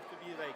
enough to be like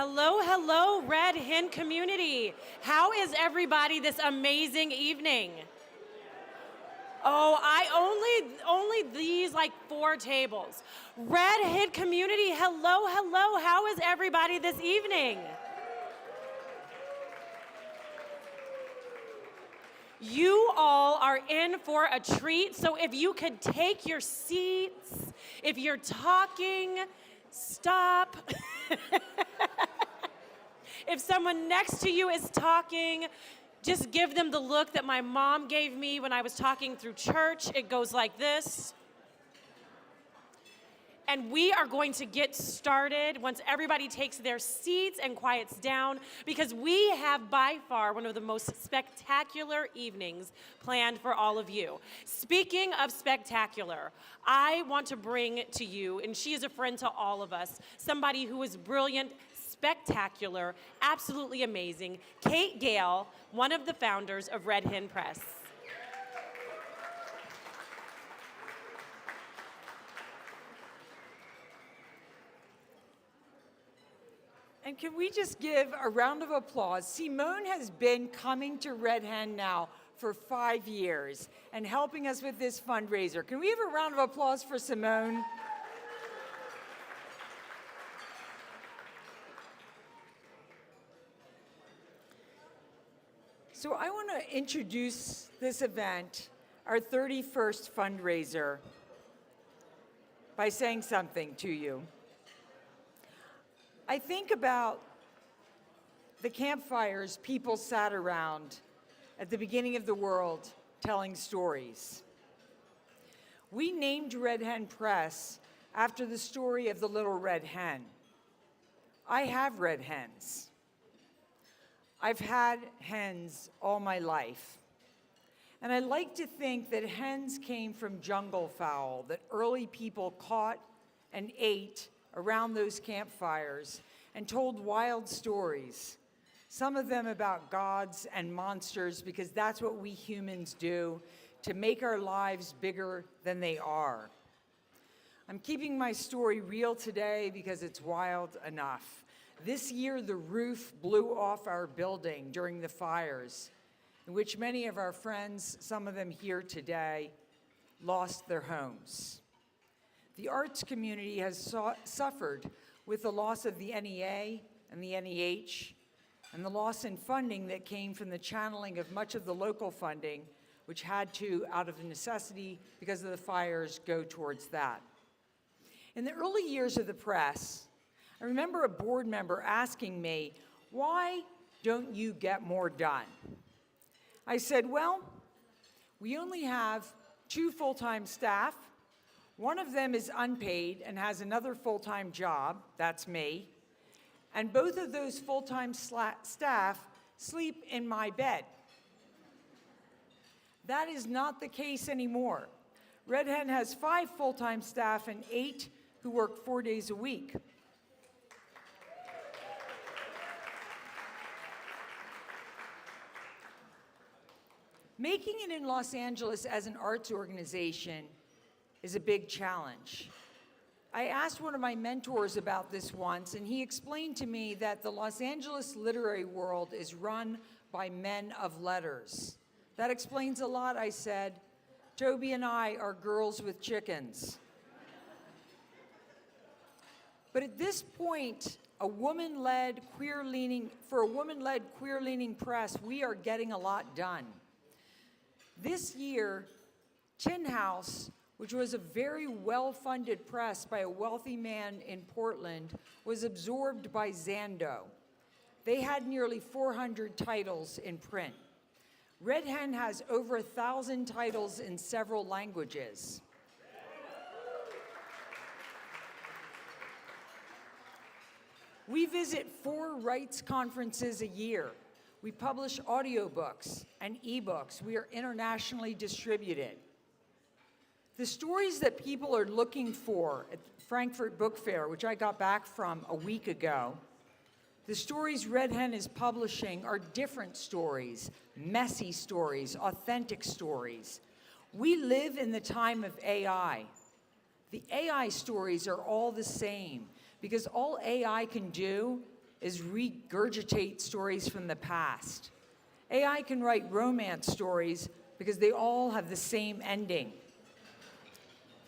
Hello, hello, Red Hen community. How is everybody this amazing evening? Oh, only these like 4 tables. Red Hen community, hello, hello. How is everybody this evening? You all are in for a treat, so if you could take your seats, if you're talking, stop. If someone next to you is talking, just give them the look that my mom gave me when I was talking through church. It goes like this. And we are going to get started once everybody takes their seats and quiets down, because we have by far one of the most spectacular evenings planned for all of you. Speaking of spectacular, I want to bring to you, and she is a friend to all of us, somebody who is brilliant, spectacular, absolutely amazing, Kate Gale, one of the founders of Red Hen Press. And can we just give a round of applause? Simone has been coming to Red Hen now for 5 years and helping us with this fundraiser. Can we have a round of applause for Simone? So I want to introduce this event, our 31st fundraiser, by saying something to you. I think about the campfires people sat around at the beginning of the world telling stories. We named Red Hen Press after the story of the little red hen. I have red hens. I've had hens all my life. And I like to think that hens came from jungle fowl that early people caught and ate around those campfires and told wild stories, some of them about gods and monsters, because that's what we humans do to make our lives bigger than they are. I'm keeping my story real today because it's wild enough. This year, the roof blew off our building during the fires, in which many of our friends, some of them here today, lost their homes. The arts community has suffered with the loss of the NEA and the NEH, and the loss in funding that came from the channeling of much of the local funding, which had to, out of necessity because of the fires, go towards that. In the early years of the press, I remember a board member asking me, "Why don't you get more done?" I said, "Well, we only have 2 full-time staff. One of them is unpaid and has another full-time job, that's me, and both of those full-time staff sleep in my bed." That is not the case anymore. Red Hen has 5 full-time staff and 8 who work 4 days a week. Making it in Los Angeles as an arts organization is a big challenge. I asked one of my mentors about this once, and he explained to me that the Los Angeles literary world is run by men of letters. That explains a lot, I said. Toby and I are girls with chickens. But at this point, for a woman-led, queer-leaning press, we are getting a lot done. This year, Tin House, which was a very well-funded press by a wealthy man in Portland, was absorbed by Zando. They had nearly 400 titles in print. Red Hen has over 1,000 titles in several languages. We visit 4 rights conferences a year. We publish audiobooks and ebooks. We are internationally distributed. The stories that people are looking for at Frankfurt Book Fair, which I got back from a week ago, the stories Red Hen is publishing are different stories, messy stories, authentic stories. We live in the time of AI. The AI stories are all the same, because all AI can do is regurgitate stories from the past. AI can write romance stories because they all have the same ending.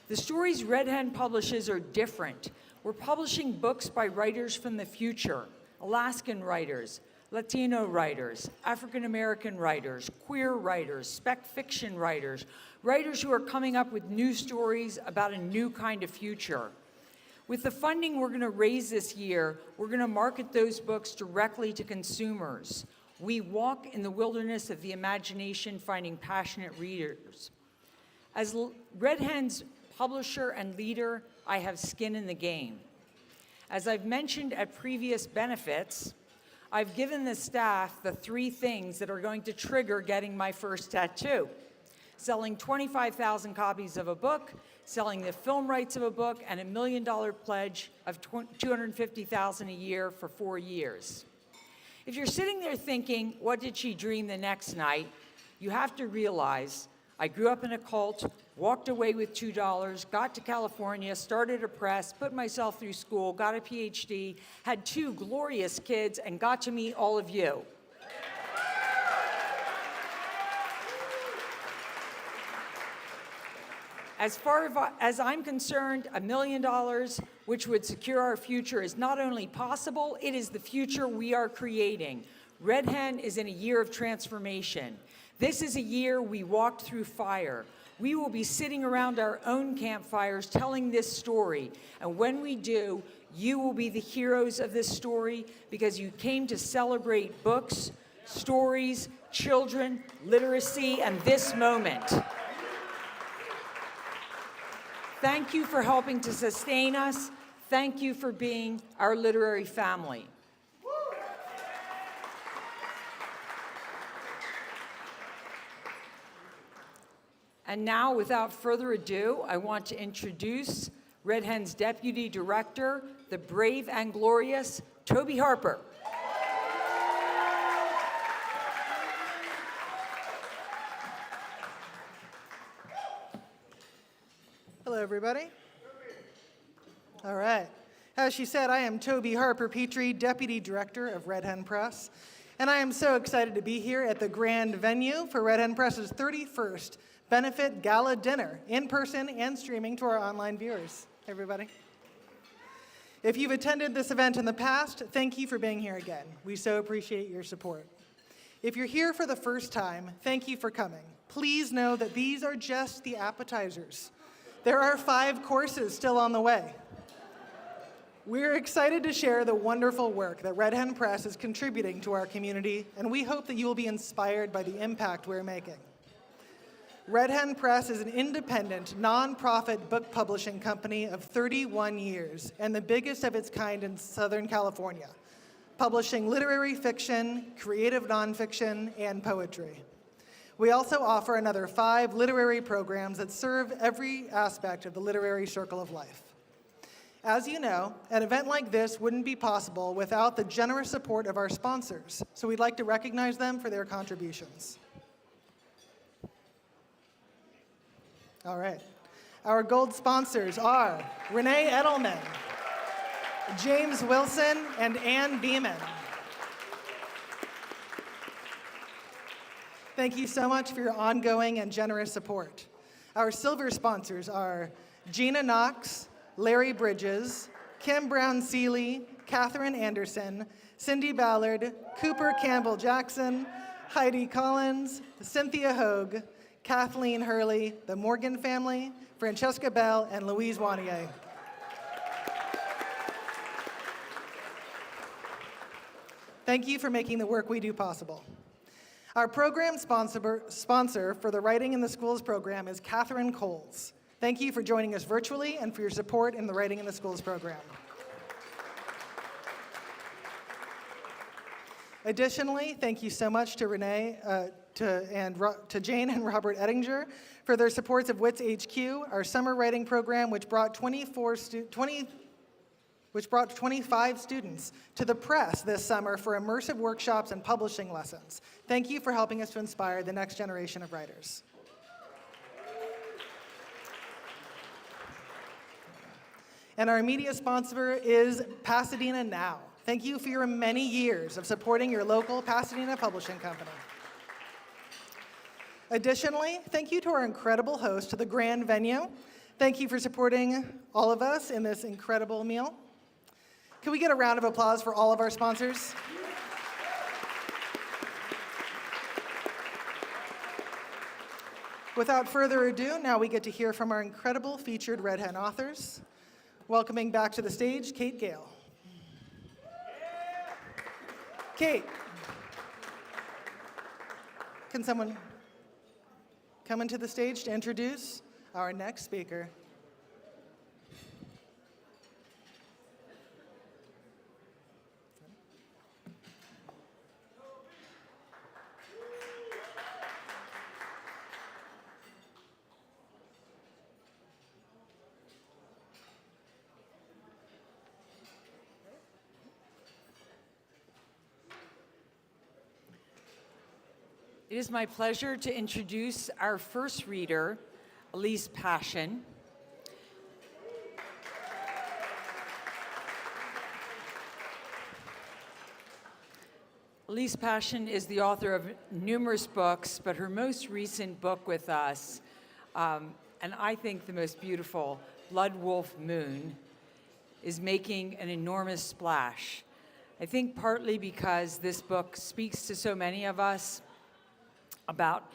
The stories Red Hen publishes are different. We're publishing books by writers from the future, Alaskan writers, Latino writers, African American writers, queer writers, spec fiction writers, writers who are coming up with new stories about a new kind of future. With the funding we're going to raise this year, we're going to market those books directly to consumers. We walk in the wilderness of the imagination, finding passionate readers. As Red Hen's publisher and leader, I have skin in the game. As I've mentioned at previous benefits, I've given the staff the 3 things that are going to trigger getting my first tattoo: selling 25,000 copies of a book, selling the film rights of a book, and $1 million pledge of $250,000 a year for 4 years. If you're sitting there thinking, what did she dream the next night? You have to realize I grew up in a cult, walked away with $2, got to California, started a press, put myself through school, got a PhD, had 2 glorious kids, and got to meet all of you. As far as I'm concerned, $1 million, which would secure our future, is not only possible, it is the future we are creating. Red Hen is in a year of transformation. This is a year we walked through fire. We will be sitting around our own campfires telling this story. And when we do, you will be the heroes of this story because you came to celebrate books, stories, children, literacy, and this moment. Thank you for helping to sustain us. Thank you for being our literary family. And now, without further ado, I want to introduce Red Hen's Deputy Director, the brave and glorious Toby Harper. Hello, everybody. All right. As she said, I am Toby Harper Petrie, Deputy Director of Red Hen Press, and I am so excited to be here at the grand venue for Red Hen Press's 31st Benefit Gala Dinner, in person and streaming to our online viewers. Everybody. If you've attended this event in the past, thank you for being here again. We so appreciate your support. If you're here for the first time, thank you for coming. Please know that these are just the appetizers. There are 5 courses still on the way. We're excited to share the wonderful work that Red Hen Press is contributing to our community, and we hope that you will be inspired by the impact we're making. Red Hen Press is an independent, nonprofit book publishing company of 31 years and the biggest of its kind in Southern California, publishing literary fiction, creative nonfiction, and poetry. We also offer another 5 literary programs that serve every aspect of the literary circle of life. As you know, an event like this wouldn't be possible without the generous support of our sponsors, so we'd like to recognize them for their contributions. All right. Our gold sponsors are Renee Edelman, James Wilson, and Ann Beeman. Thank you so much for your ongoing and generous support. Our silver sponsors are Gina Knox, Larry Bridges, Kim Brown-Seeley, Catherine Anderson, Cindy Ballard, Cooper Campbell-Jackson, Heidi Collins, Cynthia Hogue, Kathleen Hurley, the Morgan family, Francesca Bell, and Louise Wanier. Thank you for making the work we do possible. Our program sponsor for the Writing in the Schools program is Catherine Coles. Thank you for joining us virtually and for your support in the Writing in the Schools program. Additionally, thank you so much to Renee, to Jane and Robert Ettinger for their supports of WITS HQ, our summer writing program, which brought 25 students to the press this summer for immersive workshops and publishing lessons. Thank you for helping us to inspire the next generation of writers. And our media sponsor is Pasadena Now. Thank you for your many years of supporting your local Pasadena publishing company. Additionally, thank you to our incredible host, the Grand Venue. Thank you for supporting all of us in this incredible meal. Can we get a round of applause for all of our sponsors? Without further ado, now we get to hear from our incredible featured Red Hen authors. Welcoming back to the stage, Kate Gale. Kate, can someone come into the stage to introduce our next speaker? It is my pleasure to introduce our first reader, Elise Passion. Elise Passion is the author of numerous books, but her most recent book with us, and I think the most beautiful, Blood Wolf Moon, is making an enormous splash. I think partly because this book speaks to so many of us about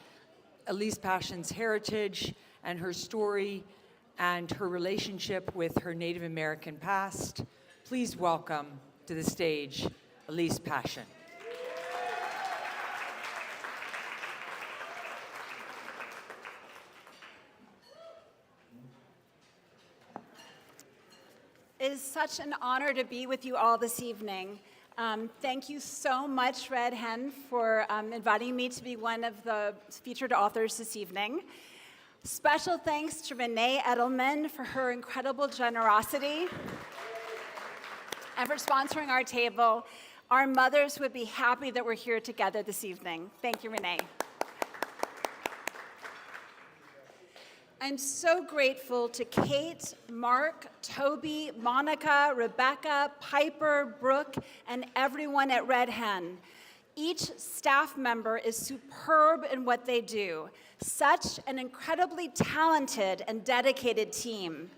Elise Passion's heritage and her story and her relationship with her Native American past. Please welcome to the stage, Elise Passion. It is such an honor to be with you all this evening. Thank you so much, Red Hen, for inviting me to be one of the featured authors this evening. Special thanks to Renee Edelman for her incredible generosity and for sponsoring our table. Our mothers would be happy that we're here together this evening. Thank you, Renee. I'm so grateful to Kate, Mark, Toby, Monica, Rebecca, Piper, Brooke, and everyone at Red Hen. Each staff member is superb in what they do. Such an incredibly talented and dedicated team.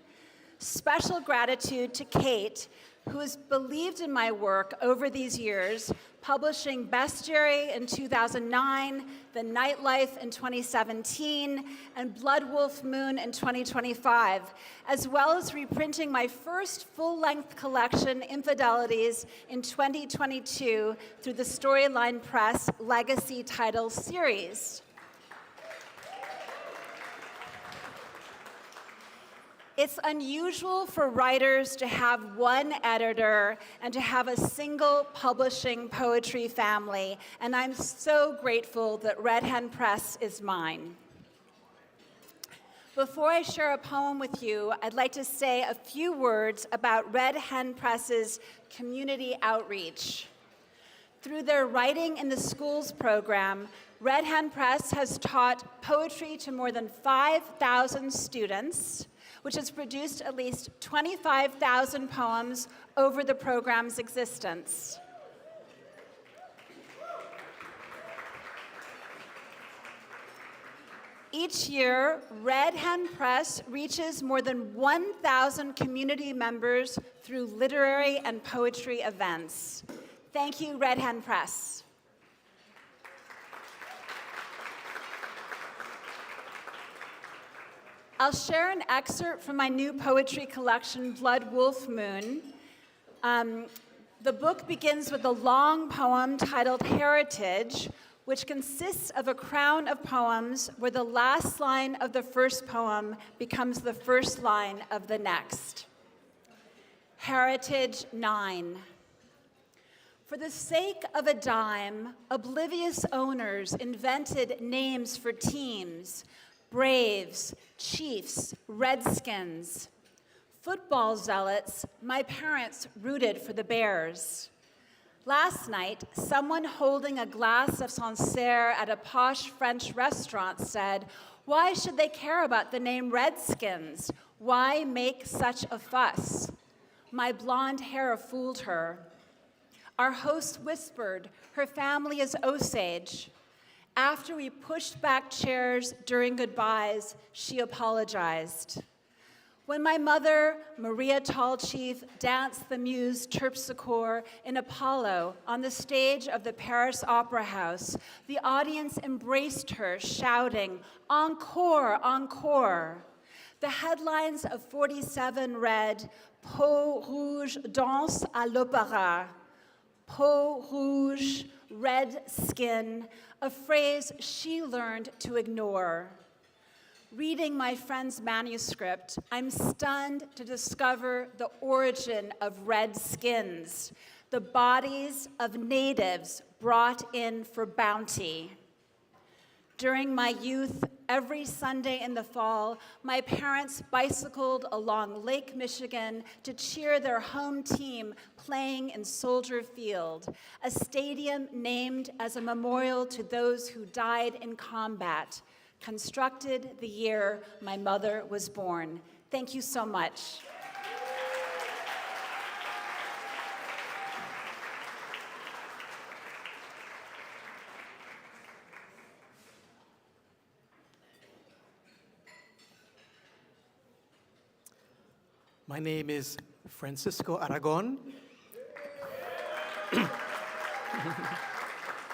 Special gratitude to Kate, who has believed in my work over these years, publishing Bestiary in 2009, The Nightlife in 2017, and Blood Wolf Moon in 2025, as well as reprinting my first full-length collection, Infidelities, in 2022 through the Storyline Press Legacy Title Series. It's unusual for writers to have one editor and to have a single publishing poetry family, and I'm so grateful that Red Hen Press is mine. Before I share a poem with you, I'd like to say a few words about Red Hen Press's community outreach. Through their Writing in the Schools program, Red Hen Press has taught poetry to more than 5,000 students, which has produced at least 25,000 poems over the program's existence. Each year, Red Hen Press reaches more than 1,000 community members through literary and poetry events. Thank you, Red Hen Press. I'll share an excerpt from my new poetry collection, Blood Wolf Moon. The book begins with a long poem titled Heritage, which consists of a crown of poems where the last line of the first poem becomes the first line of the next. Heritage 9. For the sake of a dime, oblivious owners invented names for teams: Braves, Chiefs, Redskins. Football zealots, my parents rooted for the Bears. Last night, someone holding a glass of Sancerre at a posh French restaurant said, "Why should they care about the name Redskins? Why make such a fuss?" My blonde hair fooled her. Our host whispered, her family is Osage. After we pushed back chairs during goodbyes, she apologized. When my mother, Maria Tallchief, danced the muse Terpsichore in Apollo on the stage of the Paris Opera House, the audience embraced her, shouting, "Encore, encore." The headlines of 47 read, "Peau rouge danse à l'opéra." Peau rouge, red skin, a phrase she learned to ignore. Reading my friend's manuscript, I'm stunned to discover the origin of red skins, the bodies of natives brought in for bounty. During my youth, every Sunday in the fall, my parents bicycled along Lake Michigan to cheer their home team playing in Soldier Field, a stadium named as a memorial to those who died in combat, constructed the year my mother was born. Thank you so much. My name is Francisco Aragon,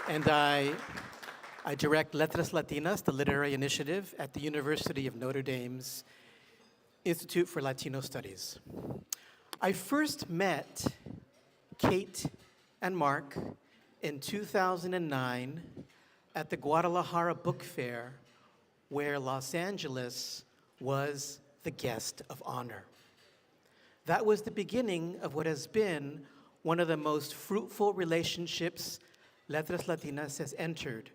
and I direct Letras Latinas, the literary initiative at the University of Notre Dame's Institute for Latino Studies. I first met Kate and Mark in 2009 at the Guadalajara Book Fair, where Los Angeles was the guest of honor. That was the beginning of what has been one of the most fruitful relationships Letras Latinas has entered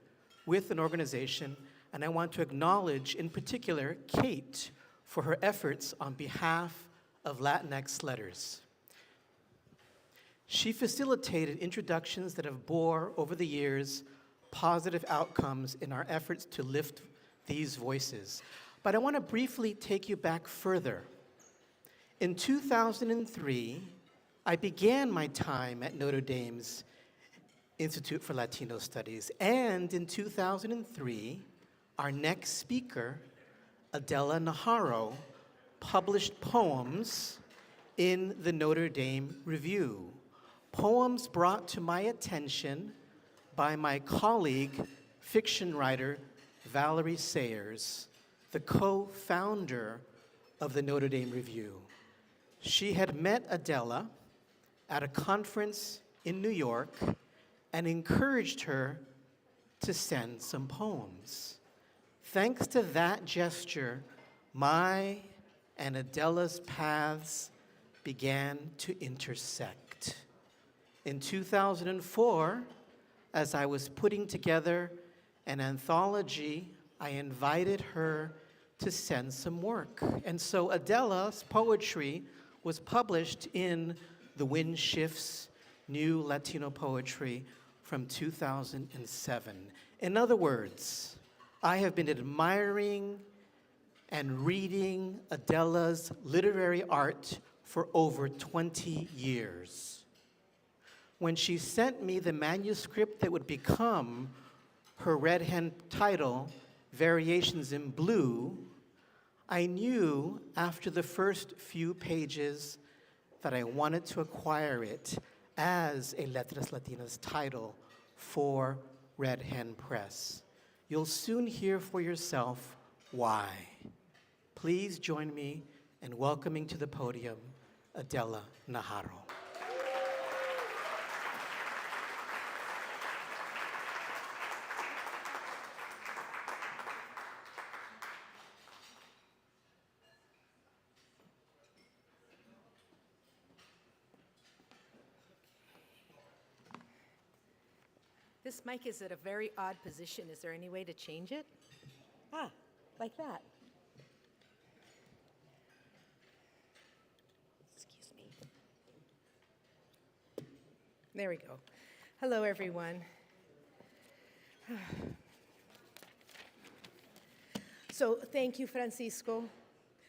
with an organization, and I want to acknowledge in particular Kate for her efforts on behalf of Latinx Letters. She facilitated introductions that have bore over the years positive outcomes in our efforts to lift these voices. But I want to briefly take you back further. In 2003, I began my time at Notre Dame's Institute for Latino Studies, and in 2003, our next speaker, Adela Najarro, published poems in the Notre Dame Review. Poems brought to my attention by my colleague, fiction writer Valerie Sayers, the co-founder of the Notre Dame Review. She had met Adela at a conference in New York and encouraged her to send some poems. Thanks to that gesture, my and Adela's paths began to intersect. In 2004, as I was putting together an anthology, I invited her to send some work. And so Adela's poetry was published in The Wind Shifts New Latino Poetry from 2007. In other words, I have been admiring and reading Adela's literary art for over 20 years. When she sent me the manuscript that would become her Red Hen title, Variations in Blue, I knew after the first few pages that I wanted to acquire it as a Letras Latinas title for Red Hen Press. You'll soon hear for yourself why. Please join me in welcoming to the podium Adela Najarro. This mic is at a very odd position. Is there any way to change it? Ah, like that. Excuse me. There we go. Hello, everyone. So thank you, Francisco,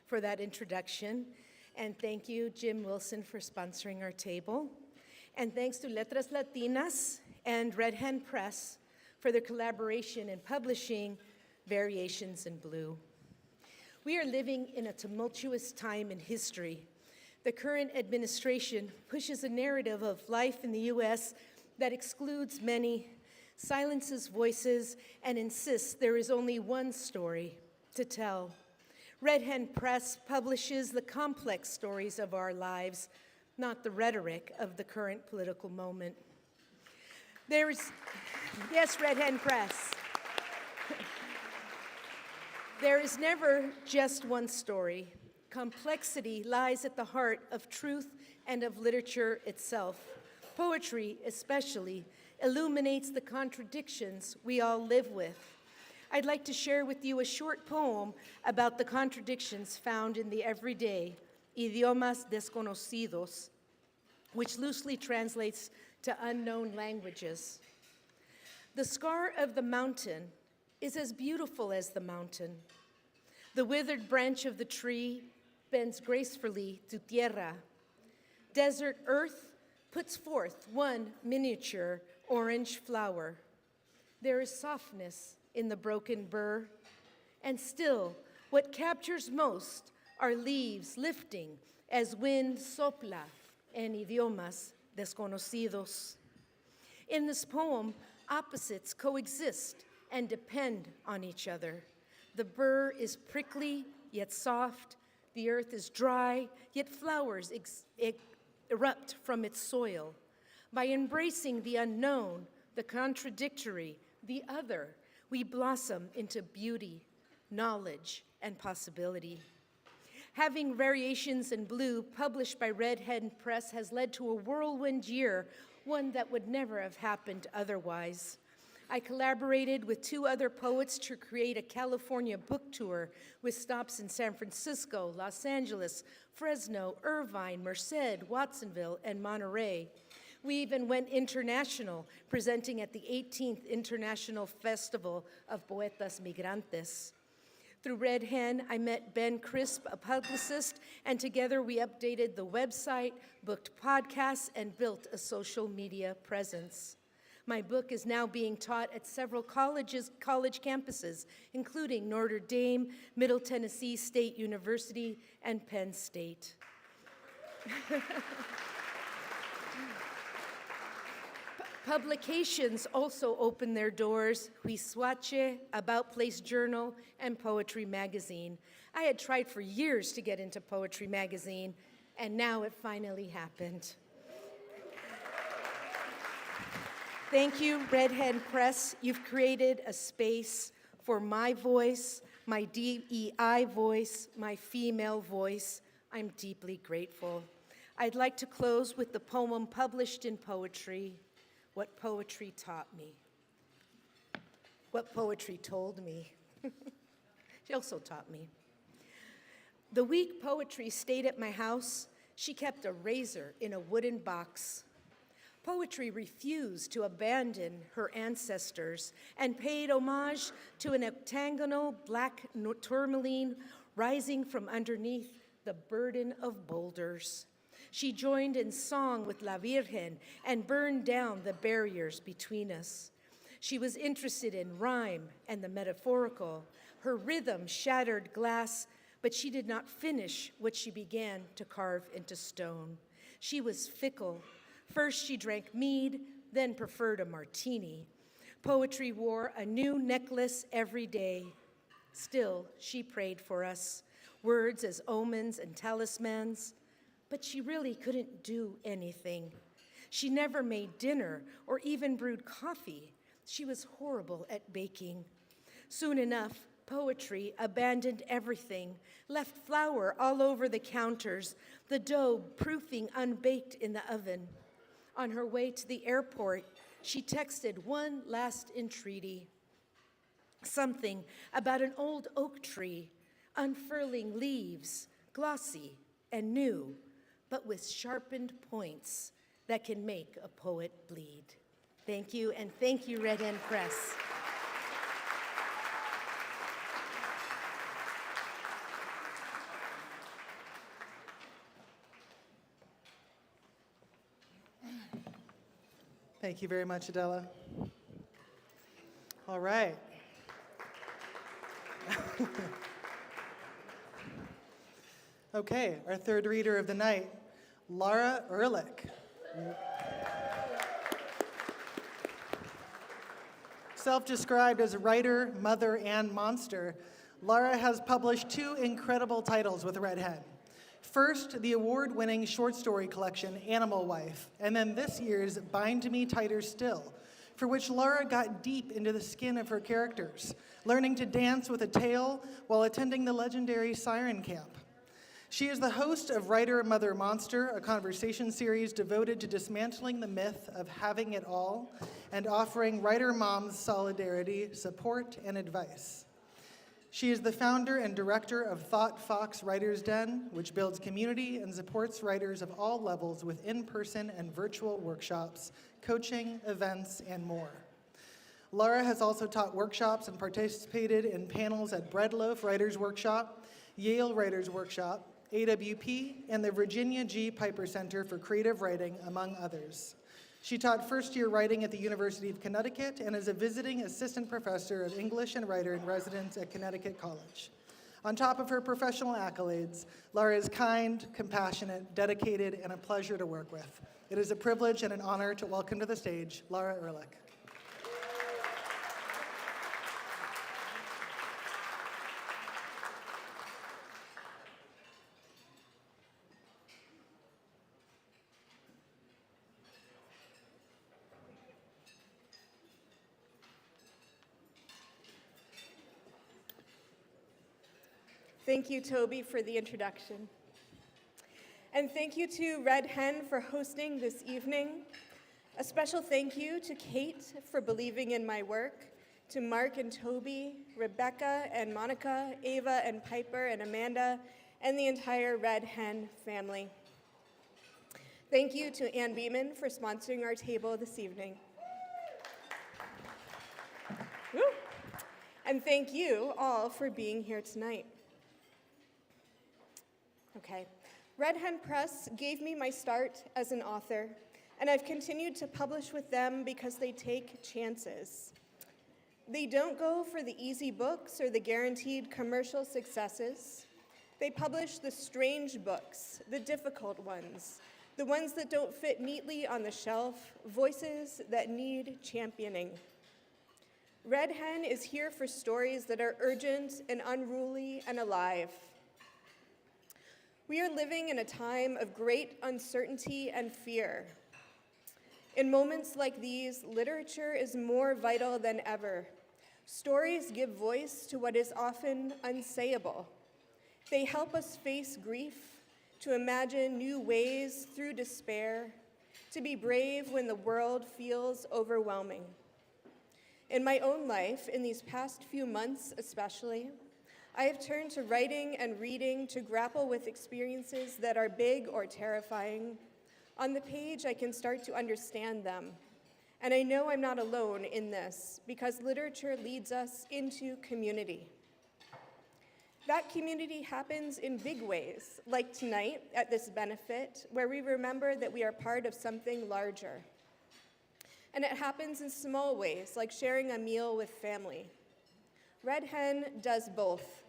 for that introduction. And thank you, Jim Wilson, for sponsoring our table. And thanks to Letras Latinas and Red Hen Press for their collaboration in publishing Variations in Blue. We are living in a tumultuous time in history. The current administration pushes a narrative of life in the U.S. that excludes many, silences voices, and insists there is only one story to tell. Red Hen Press publishes the complex stories of our lives, not the rhetoric of the current political moment. Yes, Red Hen Press. There is never just one story. Complexity lies at the heart of truth and of literature itself. Poetry, especially, illuminates the contradictions we all live with. I'd like to share with you a short poem about the contradictions found in the everyday, idiomas desconocidos, which loosely translates to unknown languages. The scar of the mountain is as beautiful as the mountain. The withered branch of the tree bends gracefully to tierra. Desert earth puts forth one miniature orange flower. There is softness in the broken burr, and still what captures most are leaves lifting as wind sopla en idiomas desconocidos. In this poem, opposites coexist and depend on each other. The burr is prickly, yet soft. The earth is dry, yet flowers erupt from its soil. By embracing the unknown, the contradictory, the other, we blossom into beauty, knowledge, and possibility. Having Variations in Blue published by Red Hen Press has led to a whirlwind year, one that would never have happened otherwise. I collaborated with 2 other poets to create a California book tour with stops in San Francisco, Los Angeles, Fresno, Irvine, Merced, Watsonville, and Monterey. We even went international, presenting at the 18th International Festival of Poetas Migrantes. Through Red Hen, I met Ben Crisp, a publicist, and together we updated the website, booked podcasts, and built a social media presence. My book is now being taught at several college campuses, including Notre Dame, Middle Tennessee State University, and Penn State. Publications also open their doors, Huizuache, About Place Journal, and Poetry Magazine. I had tried for years to get into Poetry Magazine, and now it finally happened. Thank you, Red Hen Press. You've created a space for my voice, my DEI voice, my female voice. I'm deeply grateful. I'd like to close with the poem published in Poetry, What Poetry Taught Me. What poetry told me. She also taught me. The week Poetry stayed at my house, she kept a razor in a wooden box. Poetry refused to abandon her ancestors and paid homage to an octagonal black tourmaline rising from underneath the burden of boulders. She joined in song with La Virgen and burned down the barriers between us. She was interested in rhyme and the metaphorical. Her rhythm shattered glass, but she did not finish what she began to carve into stone. She was fickle. First, she drank mead, then preferred a martini. Poetry wore a new necklace every day. Still, she prayed for us, words as omens and talismans. But she really couldn't do anything. She never made dinner or even brewed coffee. She was horrible at baking. Soon enough, Poetry abandoned everything, left flour all over the counters, the dough proofing unbaked in the oven. On her way to the airport, she texted one last entreaty, something about an old oak tree, unfurling leaves, glossy and new, but with sharpened points that can make a poet bleed. Thank you, and thank you, Red Hen Press. Thank you very much, Adela. All right. Okay, our third reader of the night, Laura Ehrlich. Self-described as a writer, mother, and monster, Laura has published 2 incredible titles with Red Hen. First, the award-winning short story collection, Animal Wife, and then this year's Bind Me Tighter Still, for which Laura got deep into the skin of her characters, learning to dance with a tail while attending the legendary Siren Camp. She is the host of Writer, Mother, Monster, a conversation series devoted to dismantling the myth of having it all and offering writer moms solidarity, support, and advice. She is the founder and director of Thought Fox Writers Den, which builds community and supports writers of all levels with in-person and virtual workshops, coaching, events, and more. Laura has also taught workshops and participated in panels at Breadloaf Writers Workshop, Yale Writers Workshop, AWP, and the Virginia G. Piper Center for Creative Writing, among others. She taught first-year writing at the University of Connecticut and is a visiting assistant professor of English and writer in residence at Connecticut College. On top of her professional accolades, Laura is kind, compassionate, dedicated, and a pleasure to work with. It is a privilege and an honor to welcome to the stage Laura Ehrlich. Thank you, Toby, for the introduction. And thank you to Red Hen for hosting this evening. A special thank you to Kate for believing in my work, to Mark and Toby, Rebecca and Monica, Ava and Piper and Amanda, and the entire Red Hen family. Thank you to Ann Beeman for sponsoring our table this evening. Woo. And thank you all for being here tonight. Okay. Red Hen Press gave me my start as an author, and I've continued to publish with them because they take chances. They don't go for the easy books or the guaranteed commercial successes. They publish the strange books, the difficult ones, the ones that don't fit neatly on the shelf, voices that need championing. Red Hen is here for stories that are urgent and unruly and alive. We are living in a time of great uncertainty and fear. In moments like these, literature is more vital than ever. Stories give voice to what is often unsayable. They help us face grief, to imagine new ways through despair, to be brave when the world feels overwhelming. In my own life, in these past few months especially, I have turned to writing and reading to grapple with experiences that are big or terrifying. On the page, I can start to understand them. And I know I'm not alone in this, because literature leads us into community. That community happens in big ways, like tonight at this benefit, where we remember that we are part of something larger. And it happens in small ways, like sharing a meal with family. Red Hen does both.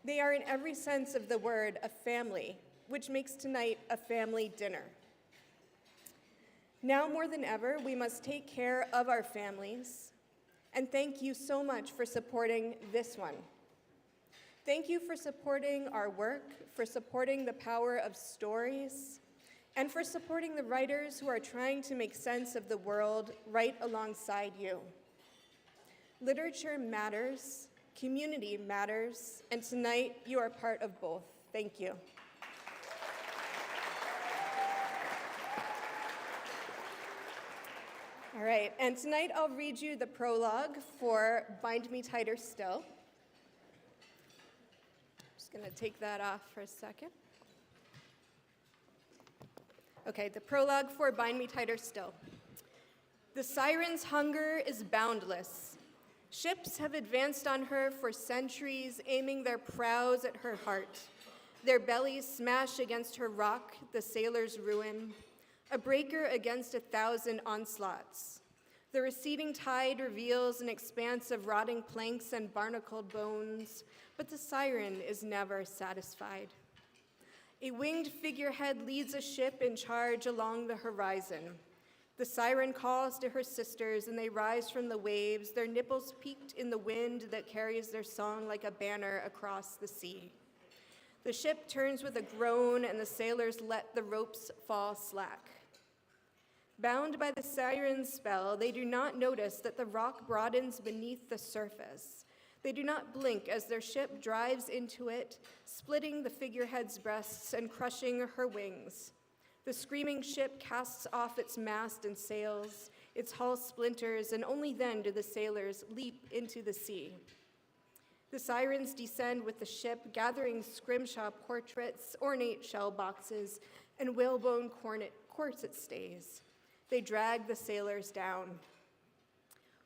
They are in every sense of the word a family, which makes tonight a family dinner. Now more than ever, we must take care of our families, and thank you so much for supporting this one. Thank you for supporting our work, for supporting the power of stories, and for supporting the writers who are trying to make sense of the world right alongside you. Literature matters, community matters, and tonight you are part of both. Thank you. All right, and tonight I'll read you the prologue for Bind Me Tighter Still. Just gonna take that off for a second. Okay, the prologue for Bind Me Tighter Still. The siren's hunger is boundless. Ships have advanced on her for centuries, aiming their prows at her heart. Their bellies smash against her rock, the sailor's ruin. a breaker against 1,000 onslaughts. The receding tide reveals an expanse of rotting planks and barnacled bones, but the siren is never satisfied. A winged figurehead leads a ship in charge along the horizon. The siren calls to her sisters, and they rise from the waves, their nipples peaked in the wind that carries their song like a banner across the sea. The ship turns with a groan, and the sailors let the ropes fall slack. Bound by the siren's spell, they do not notice that the rock broadens beneath the surface. They do not blink as their ship drives into it, splitting the figurehead's breasts and crushing her wings. The screaming ship casts off its mast and sails, its hull splinters, and only then do the sailors leap into the sea. The sirens descend with the ship, gathering scrimshaw portraits, ornate shell boxes, and whalebone corset stays. They drag the sailors down.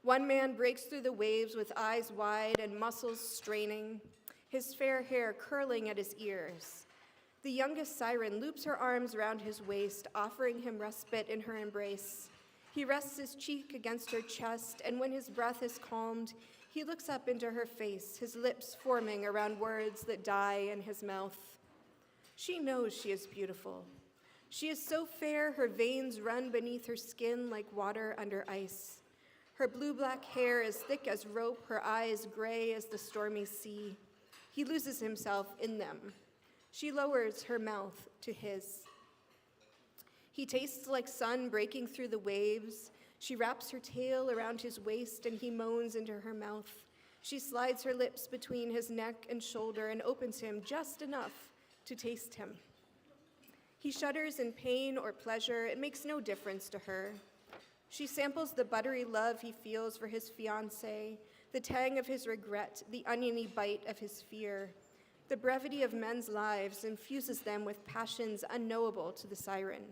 One man breaks through the waves with eyes wide and muscles straining, his fair hair curling at his ears. The youngest siren loops her arms around his waist, offering him respite in her embrace. He rests his cheek against her chest, and when his breath is calmed, he looks up into her face, his lips forming around words that die in his mouth. She knows she is beautiful. She is so fair, her veins run beneath her skin like water under ice. Her blue-black hair is thick as rope, her eyes gray as the stormy sea. He loses himself in them. She lowers her mouth to his. He tastes like sun breaking through the waves. She wraps her tail around his waist, and he moans into her mouth. She slides her lips between his neck and shoulder and opens him just enough to taste him. He shudders in pain or pleasure. It makes no difference to her. She samples the buttery love he feels for his fiancée, the tang of his regret, the oniony bite of his fear. The brevity of men's lives infuses them with passions unknowable to the siren.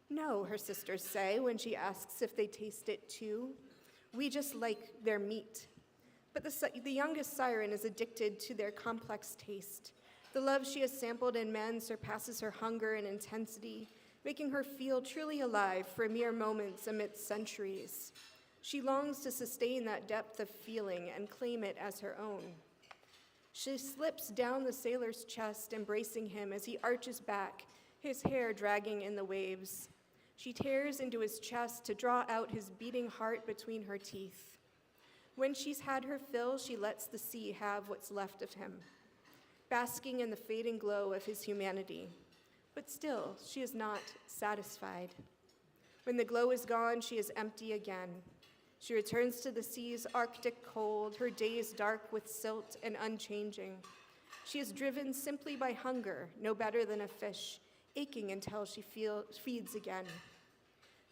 No, her sisters say when she asks if they taste it too. We just like their meat. But the youngest siren is addicted to their complex taste. The love she has sampled in men surpasses her hunger and intensity, making her feel truly alive for mere moments amidst centuries. She longs to sustain that depth of feeling and claim it as her own. She slips down the sailor's chest, embracing him as he arches back, his hair dragging in the waves. She tears into his chest to draw out his beating heart between her teeth. When she's had her fill, she lets the sea have what's left of him, basking in the fading glow of his humanity. But still, she is not satisfied. When the glow is gone, she is empty again. She returns to the sea's arctic cold, her days dark with silt and unchanging. She is driven simply by hunger, no better than a fish, aching until she feeds again.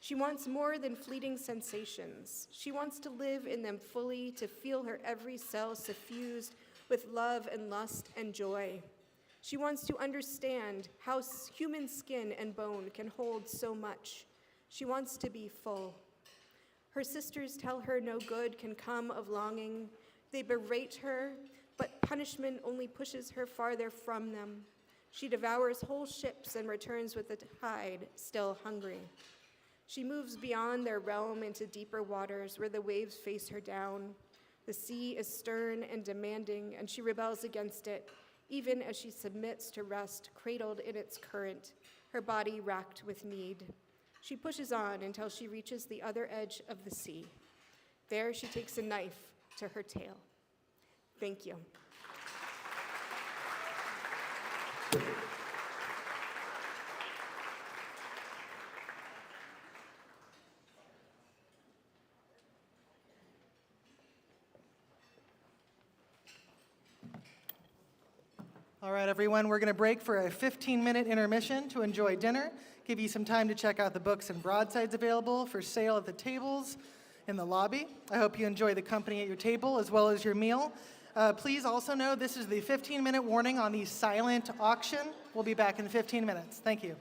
She wants more than fleeting sensations. She wants to live in them fully, to feel her every cell suffused with love and lust and joy. She wants to understand how human skin and bone can hold so much. She wants to be full. Her sisters tell her no good can come of longing. They berate her, but punishment only pushes her farther from them. She devours whole ships and returns with the tide, still hungry. She moves beyond their realm into deeper waters where the waves face her down. The sea is stern and demanding, and she rebels against it, even as she submits to rest, cradled in its current, her body racked with need. She pushes on until she reaches the other edge of the sea. There she takes a knife to her tail. Thank you. All right, everyone, we're going to break for a 15-minute intermission to enjoy dinner, give you some time to check out the books and broadsides available for sale at the tables in the lobby. I hope you enjoy the company at your table as well as your meal. Please also know this is the 15-minute warning on the silent auction. We'll be back in 15 minutes. Thank you.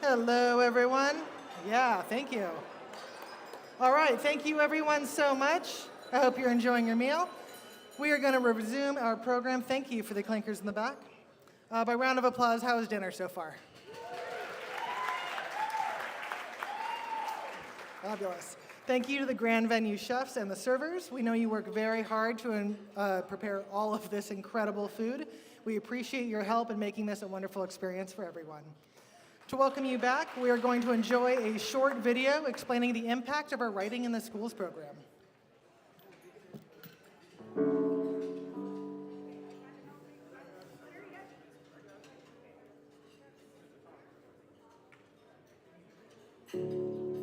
Hello, everyone. Yeah, thank you. All right, thank you everyone so much. I hope you're enjoying your meal. We are going to resume our program. Thank you for the clinkers in the back. By round of applause, how was dinner so far? Fabulous. Thank you to the Grand Venue chefs and the servers. We know you work very hard to prepare all of this incredible food. We appreciate your help in making this a wonderful experience for everyone. To welcome you back, we are going to enjoy a short video explaining the impact of our Writing in the Schools program.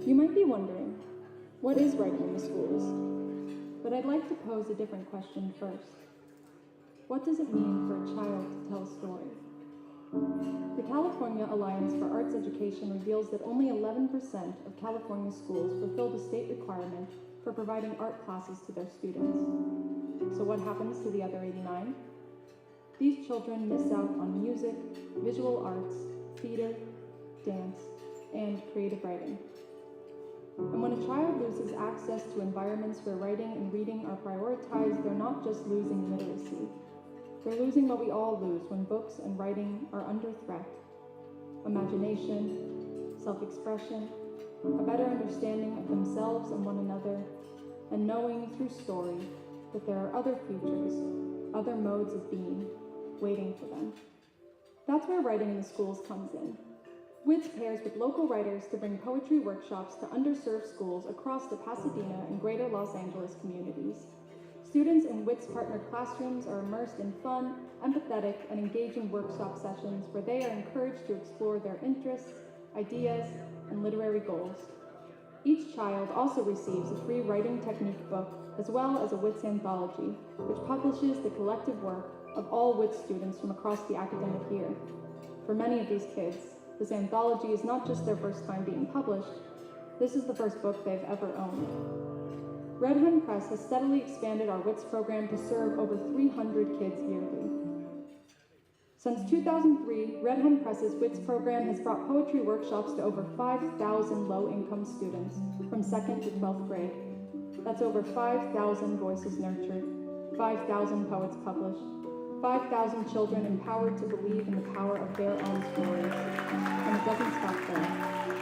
You might be wondering, what is writing in the schools? But I'd like to pose a different question first. What does it mean for a child to tell a story? The California Alliance for Arts Education reveals that only 11% of California schools fulfill the state requirement for providing art classes to their students. So what happens to the other 89? These children miss out on music, visual arts, theater, dance, and creative writing. And when a child loses access to environments where writing and reading are prioritized, they're not just losing literacy. They're losing what we all lose when books and writing are under threat: imagination, self-expression, a better understanding of themselves and one another, and knowing through story that there are other futures, other modes of being, waiting for them. That's where Writing in the Schools comes in. WITS pairs with local writers to bring poetry workshops to underserved schools across the Pasadena and greater Los Angeles communities. Students in WITS partner classrooms are immersed in fun, empathetic, and engaging workshop sessions where they are encouraged to explore their interests, ideas, and literary goals. Each child also receives a free writing technique book as well as a WITS anthology, which publishes the collective work of all WITS students from across the academic year. For many of these kids, this anthology is not just their first time being published, this is the first book they've ever owned. Red Hen Press has steadily expanded our WITS program to serve over 300 kids yearly. Since 2003, Red Hen Press's WITS program has brought poetry workshops to over 5,000 low-income students from 2nd to 12th grade. That's over 5,000 voices nurtured, 5,000 poets published, 5,000 children empowered to believe in the power of their own stories. And it doesn't stop there.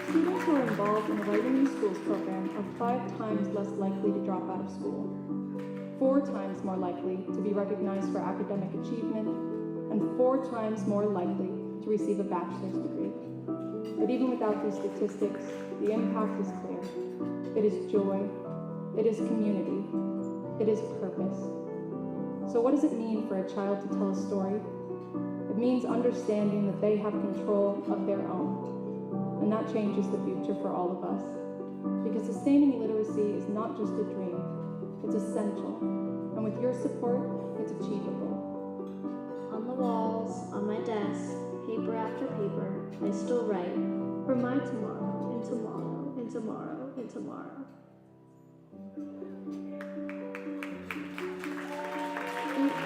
Students who are involved in the Writing in the Schools program are 5 times less likely to drop out of school, 4 times more likely to be recognized for academic achievement, and 4 times more likely to receive a bachelor's degree. But even without these statistics, the impact is clear. It is joy, it is community, it is purpose. So what does it mean for a child to tell a story? It means understanding that they have control of their own. And that changes the future for all of us. Because sustaining literacy is not just a dream, it's essential. And with your support, it's achievable. On the walls, on my desk, paper after paper, I still write for my tomorrow, and tomorrow, and tomorrow, and tomorrow. Thank you.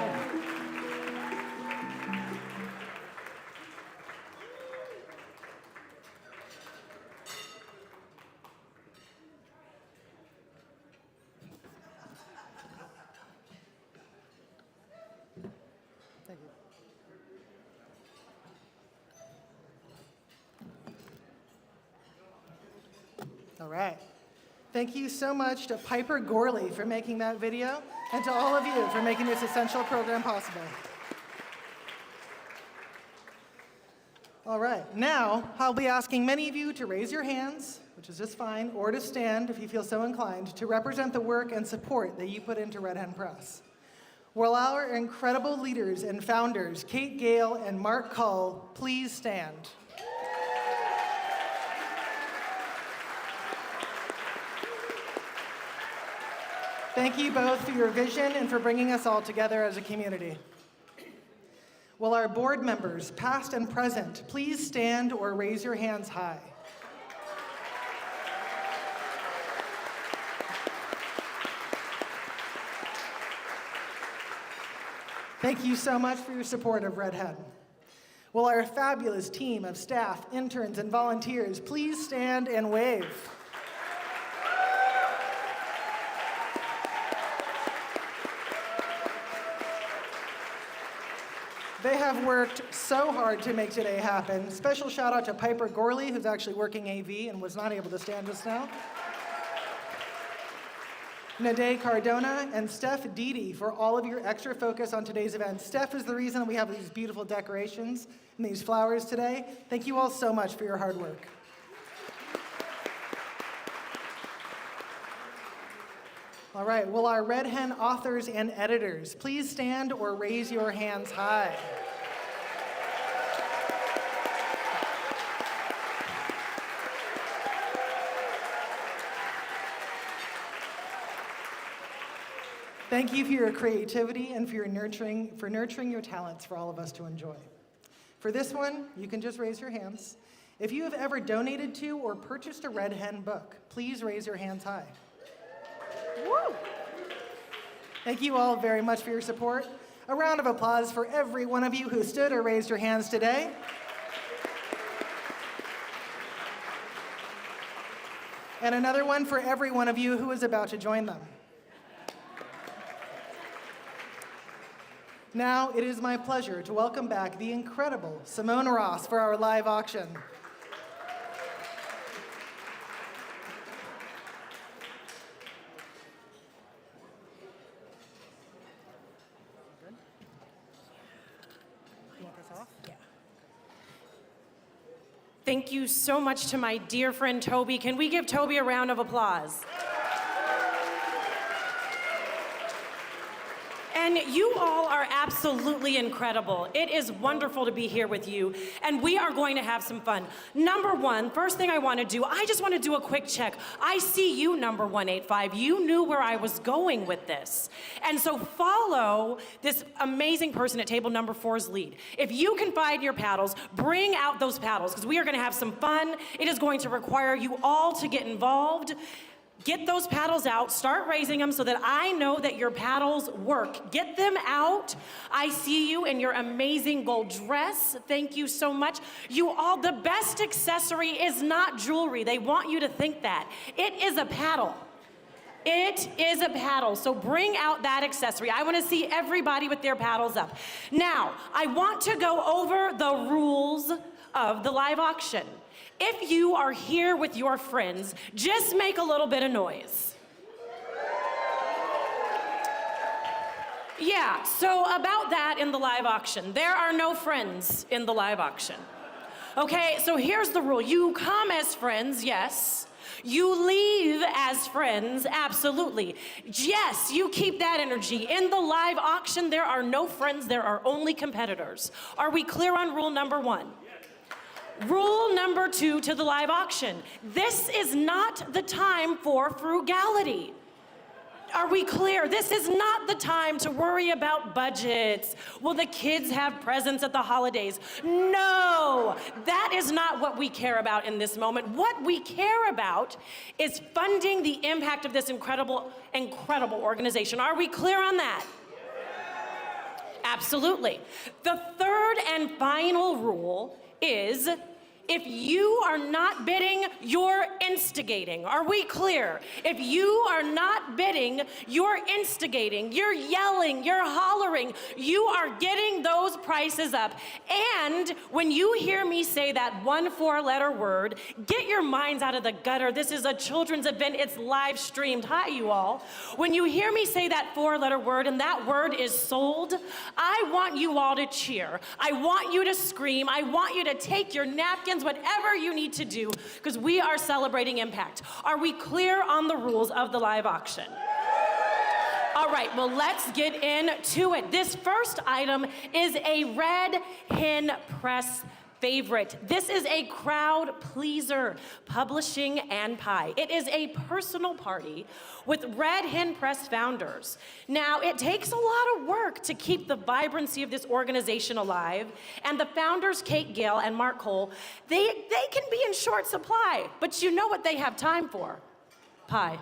All right. Thank you so much to Piper Gorley for making that video, and to all of you for making this essential program possible. All right, now I'll be asking many of you to raise your hands, which is just fine, or to stand if you feel so inclined, to represent the work and support that you put into Red Hen Press. Will our incredible leaders and founders, Kate Gale and Mark Cull, please stand? Thank you both for your vision and for bringing us all together as a community. Will our board members, past and present, please stand or raise your hands high? Thank you so much for your support of Red Hen. Will our fabulous team of staff, interns, and volunteers please stand and wave? They have worked so hard to make today happen. Special shout out to Piper Gorley, who's actually working AV and was not able to stand just now. Nade Cardona and Steph Didi for all of your extra focus on today's event. Steph is the reason we have these beautiful decorations and these flowers today. Thank you all so much for your hard work. All right, will our Red Hen authors and editors please stand or raise your hands high? Thank you for your creativity and for nurturing your talents for all of us to enjoy. For this one, you can just raise your hands. If you have ever donated to or purchased a Red Hen book, please raise your hands high. Woo! Thank you all very much for your support. A round of applause for every one of you who stood or raised your hands today. And another one for every one of you who is about to join them. Now, it is my pleasure to welcome back the incredible Simone Ross for our live auction. Thank you so much to my dear friend Toby. Can we give Toby a round of applause? And you all are absolutely incredible. It is wonderful to be here with you, and we are going to have some fun. Number one, first thing I want to do, I just want to do a quick check. I see you, number 185. You knew where I was going with this. And so follow this amazing person at table number 4's lead. If you can find your paddles, bring out those paddles, because we are going to have some fun. It is going to require you all to get involved. Get those paddles out, start raising them so that I know that your paddles work. Get them out. I see you in your amazing gold dress. Thank you so much. You all, the best accessory is not jewelry. They want you to think that. It is a paddle. It is a paddle, so bring out that accessory. I want to see everybody with their paddles up. Now, I want to go over the rules of the live auction. If you are here with your friends, just make a little bit of noise. Yeah, so about that in the live auction. There are no friends in the live auction. Okay, so here's the rule. You come as friends, yes. You leave as friends, absolutely. Yes, you keep that energy. In the live auction, there are no friends, there are only competitors. Are we clear on rule number 1? Rule number 2 to the live auction. This is not the time for frugality. Are we clear? This is not the time to worry about budgets. Will the kids have presents at the holidays? No, that is not what we care about in this moment. What we care about is funding the impact of this incredible organization. Are we clear on that? Absolutely. The third and final rule is if you are not bidding, you're instigating. Are we clear? If you are not bidding, you're instigating, you're yelling, you're hollering, you are getting those prices up. And when you hear me say that 1 4-letter word, get your minds out of the gutter. This is a children's event, it's live streamed. Hi, you all. When you hear me say that 4-letter word and that word is sold, I want you all to cheer. I want you to scream. I want you to take your napkins, whatever you need to do, because we are celebrating impact. Are we clear on the rules of the live auction? All right, well, let's get into it. This first item is a Red Hen Press favorite. This is a crowd pleaser, publishing and pie. It is a personal party with Red Hen Press founders. Now, it takes a lot of work to keep the vibrancy of this organization alive, and the founders, Kate Gale and Mark Cole, they can be in short supply, but you know what they have time for? Pie.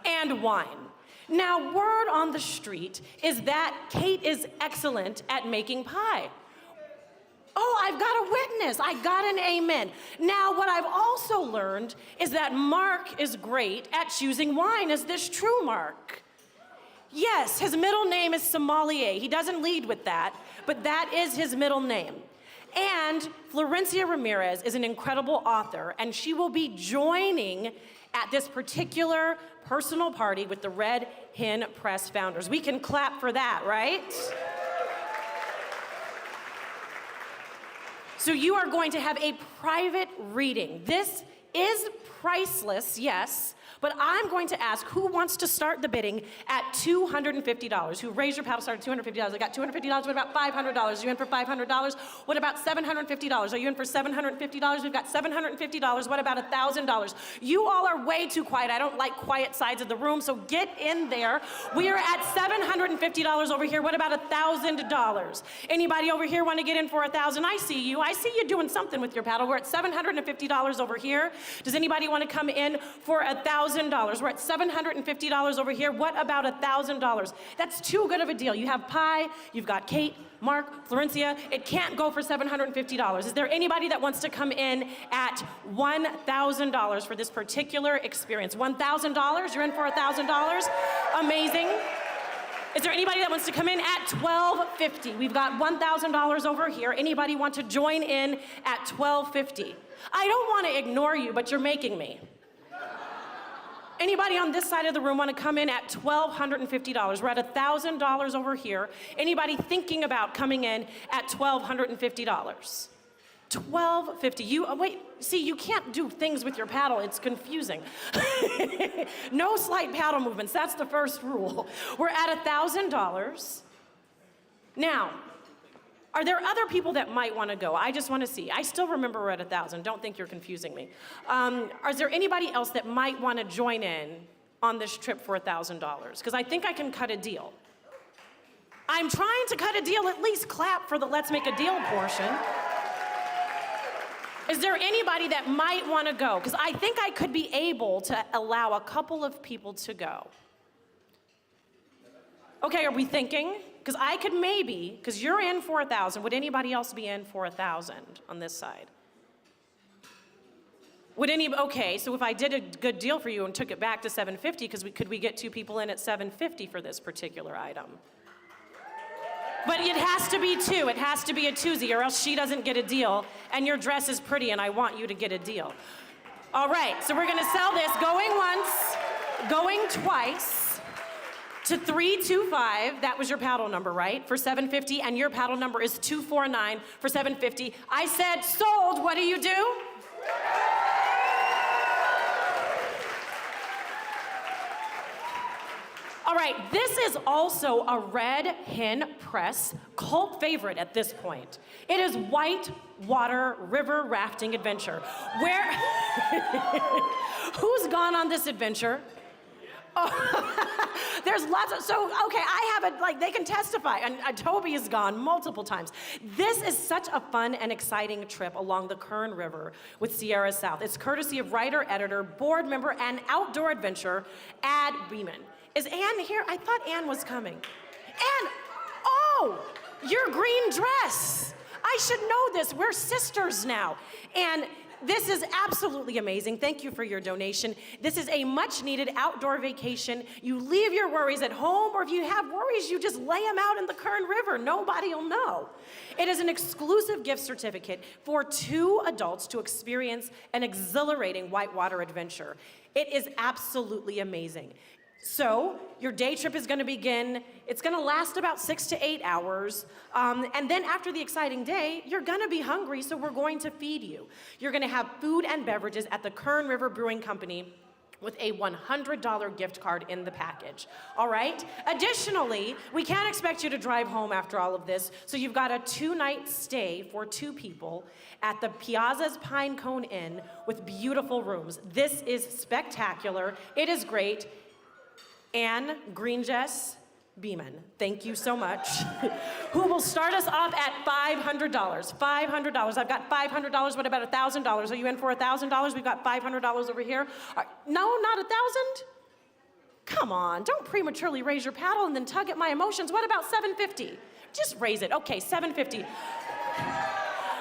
And wine. Now, word on the street is that Kate is excellent at making pie. Oh, I've got a witness. I got an amen. Now, what I've also learned is that Mark is great at choosing wine. Is this true, Mark? Yes, his middle name is Sommelier. He doesn't lead with that, but that is his middle name. And Florencia Ramirez is an incredible author, and she will be joining at this particular personal party with the Red Hen Press founders. We can clap for that, right? So you are going to have a private reading. This is priceless, yes, but I'm going to ask who wants to start the bidding at $250. Who raised your paddle, started at $250. I got $250. What about $500? Are you in for $500? What about $750? Are you in for $750? We've got $750. What about $1,000? You all are way too quiet. I don't like quiet sides of the room, so get in there. We are at $750 over here. What about $1,000? Anybody over here want to get in for $1,000? I see you. I see you doing something with your paddle. We're at $750 over here. Does anybody want to come in for $1,000? We're at $750 over here. What about $1,000? That's too good of a deal. You have Pi, you've got Kate, Mark, Florencia. It can't go for $750. Is there anybody that wants to come in at $1,000 for this particular experience? $1,000? You're in for $1,000? Amazing. Is there anybody that wants to come in at $1,250? We've got $1,000 over here. Anybody want to join in at $1,250? I don't want to ignore you, but you're making me. Anybody on this side of the room want to come in at $1,250? We're at $1,000 over here. Anybody thinking about coming in at $1,250? $1,250. Wait, see, you can't do things with your paddle. It's confusing. No slight paddle movements. That's the first rule. We're at $1,000. Now, are there other people that might want to go? I just want to see. I still remember we're at 1,000. Don't think you're confusing me. Is there anybody else that might want to join in on this trip for $1,000? Because I think I can cut a deal. I'm trying to cut a deal. At least clap for the let's make a deal portion. Is there anybody that might want to go? Because I think I could be able to allow a couple of people to go. Okay, are we thinking? Because I could maybe, because you're in for 1,000, would anybody else be in for 1,000 on this side? Okay, so if I did a good deal for you and took it back to $750, could we get 2 people in at $750 for this particular item? But it has to be 2, it has to be a twosie, or else she doesn't get a deal, and your dress is pretty and I want you to get a deal. All right, so we're gonna sell this going once, going twice, to 325, that was your paddle number, right? For $750, and your paddle number is 249 for $750. I said sold, what do you do? All right, this is also a Red Hen Press cult favorite at this point. It is White Water River Rafting Adventure. Who's gone on this adventure? Oh, there's lots of, okay, I have it, they can testify, and Toby has gone multiple times. This is such a fun and exciting trip along the Kern River with Sierra South. It's courtesy of writer, editor, board member, and outdoor adventurer, Ad Beeman. Is Ann here? I thought Ann was coming. Ann, oh, your green dress. I should know this, we're sisters now. And this is absolutely amazing. Thank you for your donation. This is a much needed outdoor vacation. You leave your worries at home, or if you have worries, you just lay them out in the Kern River. Nobody will know. It is an exclusive gift certificate for 2 adults to experience an exhilarating whitewater adventure. It is absolutely amazing. So your day trip is going to begin. It's going to last about 6 to 8 hours. And then after the exciting day, you're going to be hungry, so we're going to feed you. You're going to have food and beverages at the Kern River Brewing Company with a $100 gift card in the package. All right? Additionally, we can't expect you to drive home after all of this, so you've got a 2-night stay for 2 people at the Piazza's Pine Cone Inn with beautiful rooms. This is spectacular. It is great. Ann Greenjess Beeman, thank you so much, who will start us off at $500. $500. I've got $500. What about $1,000? Are you in for $1,000? We've got $500 over here. No, not $1,000? Come on, don't prematurely raise your paddle and then tug at my emotions. What about $750? Just raise it. Okay, $750.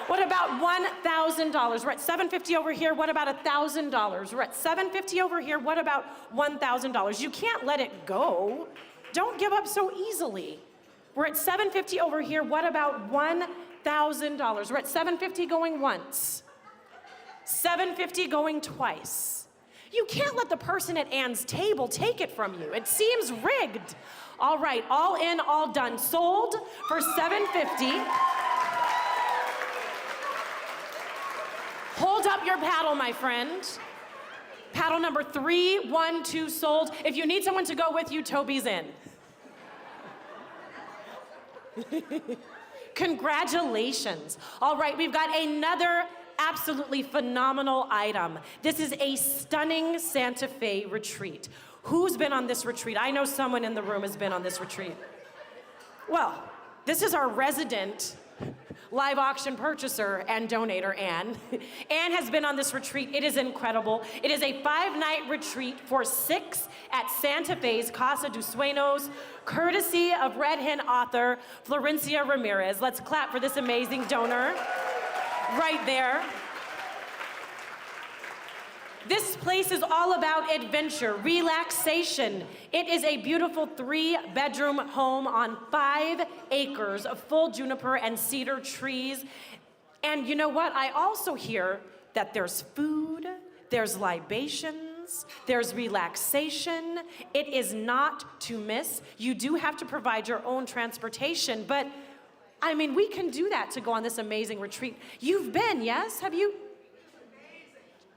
What about $1,000? We're at $750 over here. What about $1,000? We're at $750 over here. What about $1,000? You can't let it go. Don't give up so easily. We're at $750 over here. What about $1,000? We're at $750 going once. $750 going twice. You can't let the person at Ann's table take it from you. It seems rigged. All right, all in, all done. Sold for $750. Hold up your paddle, my friend. Paddle number 312 sold. If you need someone to go with you, Toby's in. Congratulations. All right, we've got another absolutely phenomenal item. This is a stunning Santa Fe retreat. Who's been on this retreat? I know someone in the room has been on this retreat. Well, this is our resident live auction purchaser and donator, Ann. Ann has been on this retreat. It is incredible. It is a 5-night retreat for 6 at Santa Fe's Casa dos Sueños, courtesy of Red Hen author Florencia Ramirez. Let's clap for this amazing donor right there. This place is all about adventure, relaxation. It is a beautiful 3-bedroom home on 5 acres of full juniper and cedar trees. And you know what? I also hear that there's food, there's libations, there's relaxation. It is not to miss. You do have to provide your own transportation, but I mean, we can do that to go on this amazing retreat. You've been, yes? Have you?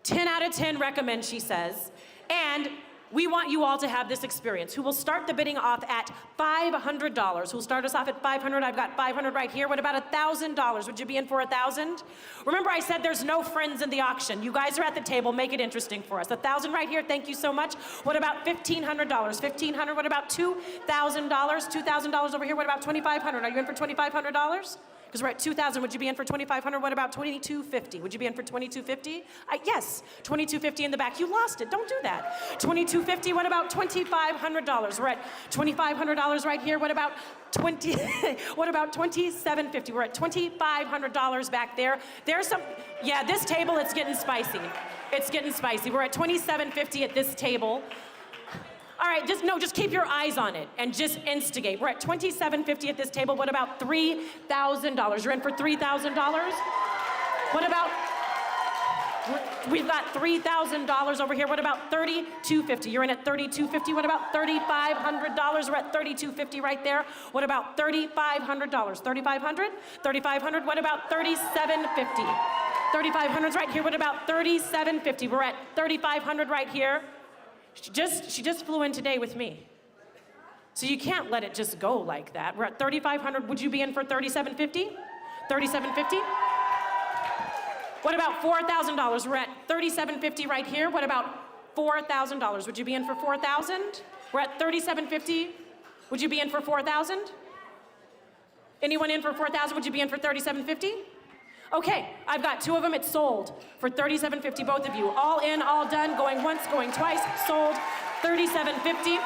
10 out of 10 recommend, she says. And we want you all to have this experience. Who will start the bidding off at $500? Who'll start us off at $500? I've got $500 right here. What about $1,000? Would you be in for $1,000? Remember I said there's no friends in the auction. You guys are at the table. Make it interesting for us. $1,000 right here. Thank you so much. What about $1,500? $1,500. What about $2,000? $2,000 over here. What about $2,500? Are you in for $2,500? Because we're at 2,000, would you be in for 2,500? What about 2,250? Would you be in for 2,250? Yes, 2,250 in the back. You lost it. Don't do that. 2,250. What about $2,500? We're at $2,500 right here. What about What about 2,750? We're at $2,500 back there. There's some. Yeah, this table, it's getting spicy. It's getting spicy. We're at 2,750 at this table. All right, just keep your eyes on it and just instigate. We're at $2,750 at this table. What about $3,000? You're in for $3,000? What about, we've got $3,000 over here. What about $3,250? You're in at $3,250. What about $3,500? We're at $3,250 right there. What about $3,500? $3,500? $3,500? What about $3,750? $3,500's right here. What about $3,750? We're at $3,500 right here. She just flew in today with me. So you can't let it just go like that. We're at $3,500. Would you be in for $3,750? $3,750? What about $4,000? We're at $3,750 right here. What about $4,000? Would you be in for $4,000? We're at $3,750. Would you be in for $4,000? Anyone in for $4,000? Would you be in for $3,750? Okay, I've got 2 of them. It's sold for $3,750, both of you. All in, all done, going once, going twice, sold, $3,750.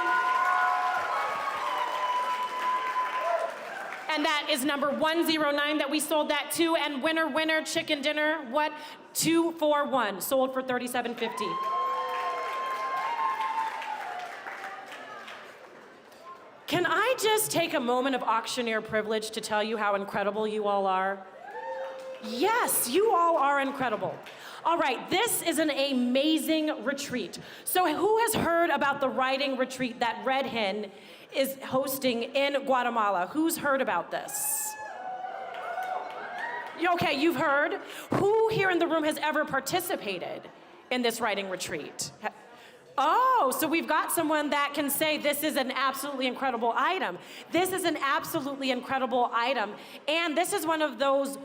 And that is number 109 that we sold that to. And winner, winner, chicken dinner, what? 241, sold for $3,750. Can I just take a moment of auctioneer privilege to tell you how incredible you all are? Yes, you all are incredible. All right, this is an amazing retreat. So who has heard about the writing retreat that Red Hen is hosting in Guatemala? Who's heard about this? Okay, you've heard. Who here in the room has ever participated in this writing retreat? Oh, so we've got someone that can say this is an absolutely incredible item. This is an absolutely incredible item. And this is one of those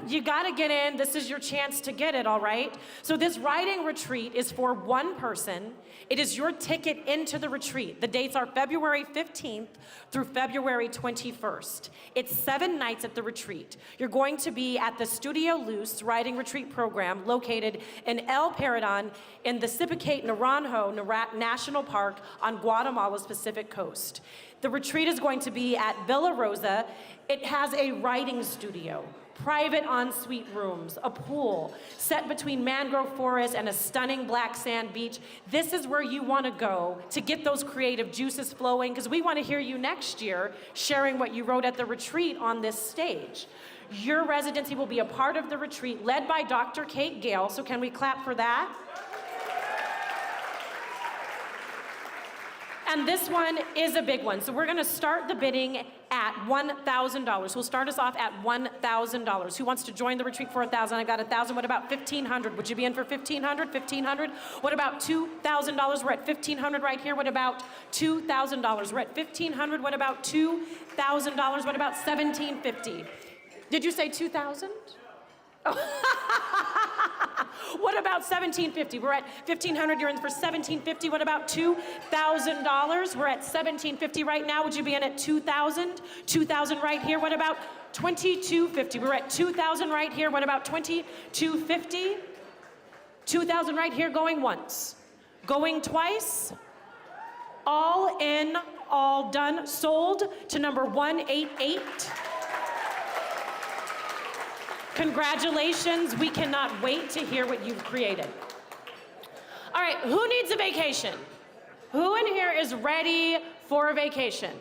you gotta get in, this is your chance to get it, all right? So this writing retreat is for one person. It is your ticket into the retreat. The dates are February 15th through February 21st. It's 7 nights at the retreat. You're going to be at the Studio Luz Writing Retreat Program located in El Paredon in the Sipicate Naranjo National Park on Guatemala's Pacific coast. The retreat is going to be at Villa Rosa. It has a writing studio, private ensuite rooms, a pool, set between mangrove forest and a stunning black sand beach. This is where you want to go to get those creative juices flowing, because we want to hear you next year sharing what you wrote at the retreat on this stage. Your residency will be a part of the retreat led by Dr. Kate Gale, so can we clap for that? And this one is a big one. So we're gonna start the bidding at $1,000. We'll start us off at $1,000. Who wants to join the retreat for 1,000? I got 1,000. What about 1,500? Would you be in for 1,500? 1,500? What about $2,000? We're at 1,500 right here. What about $2,000? We're at 1,500. What about $2,000? What about 1,750? Did you say 2,000? What about 1,750? We're at 1,500, you're in for 1,750. What about $2,000? We're at 1,750 right now. Would you be in at 2,000? 2,000 right here. What about 2,250? We're at 2,000 right here. What about 2,250? 2,000 right here, going once. Going twice. All in, all done. Sold to number 188. Congratulations, we cannot wait to hear what you've created. All right, who needs a vacation? Who in here is ready for a vacation?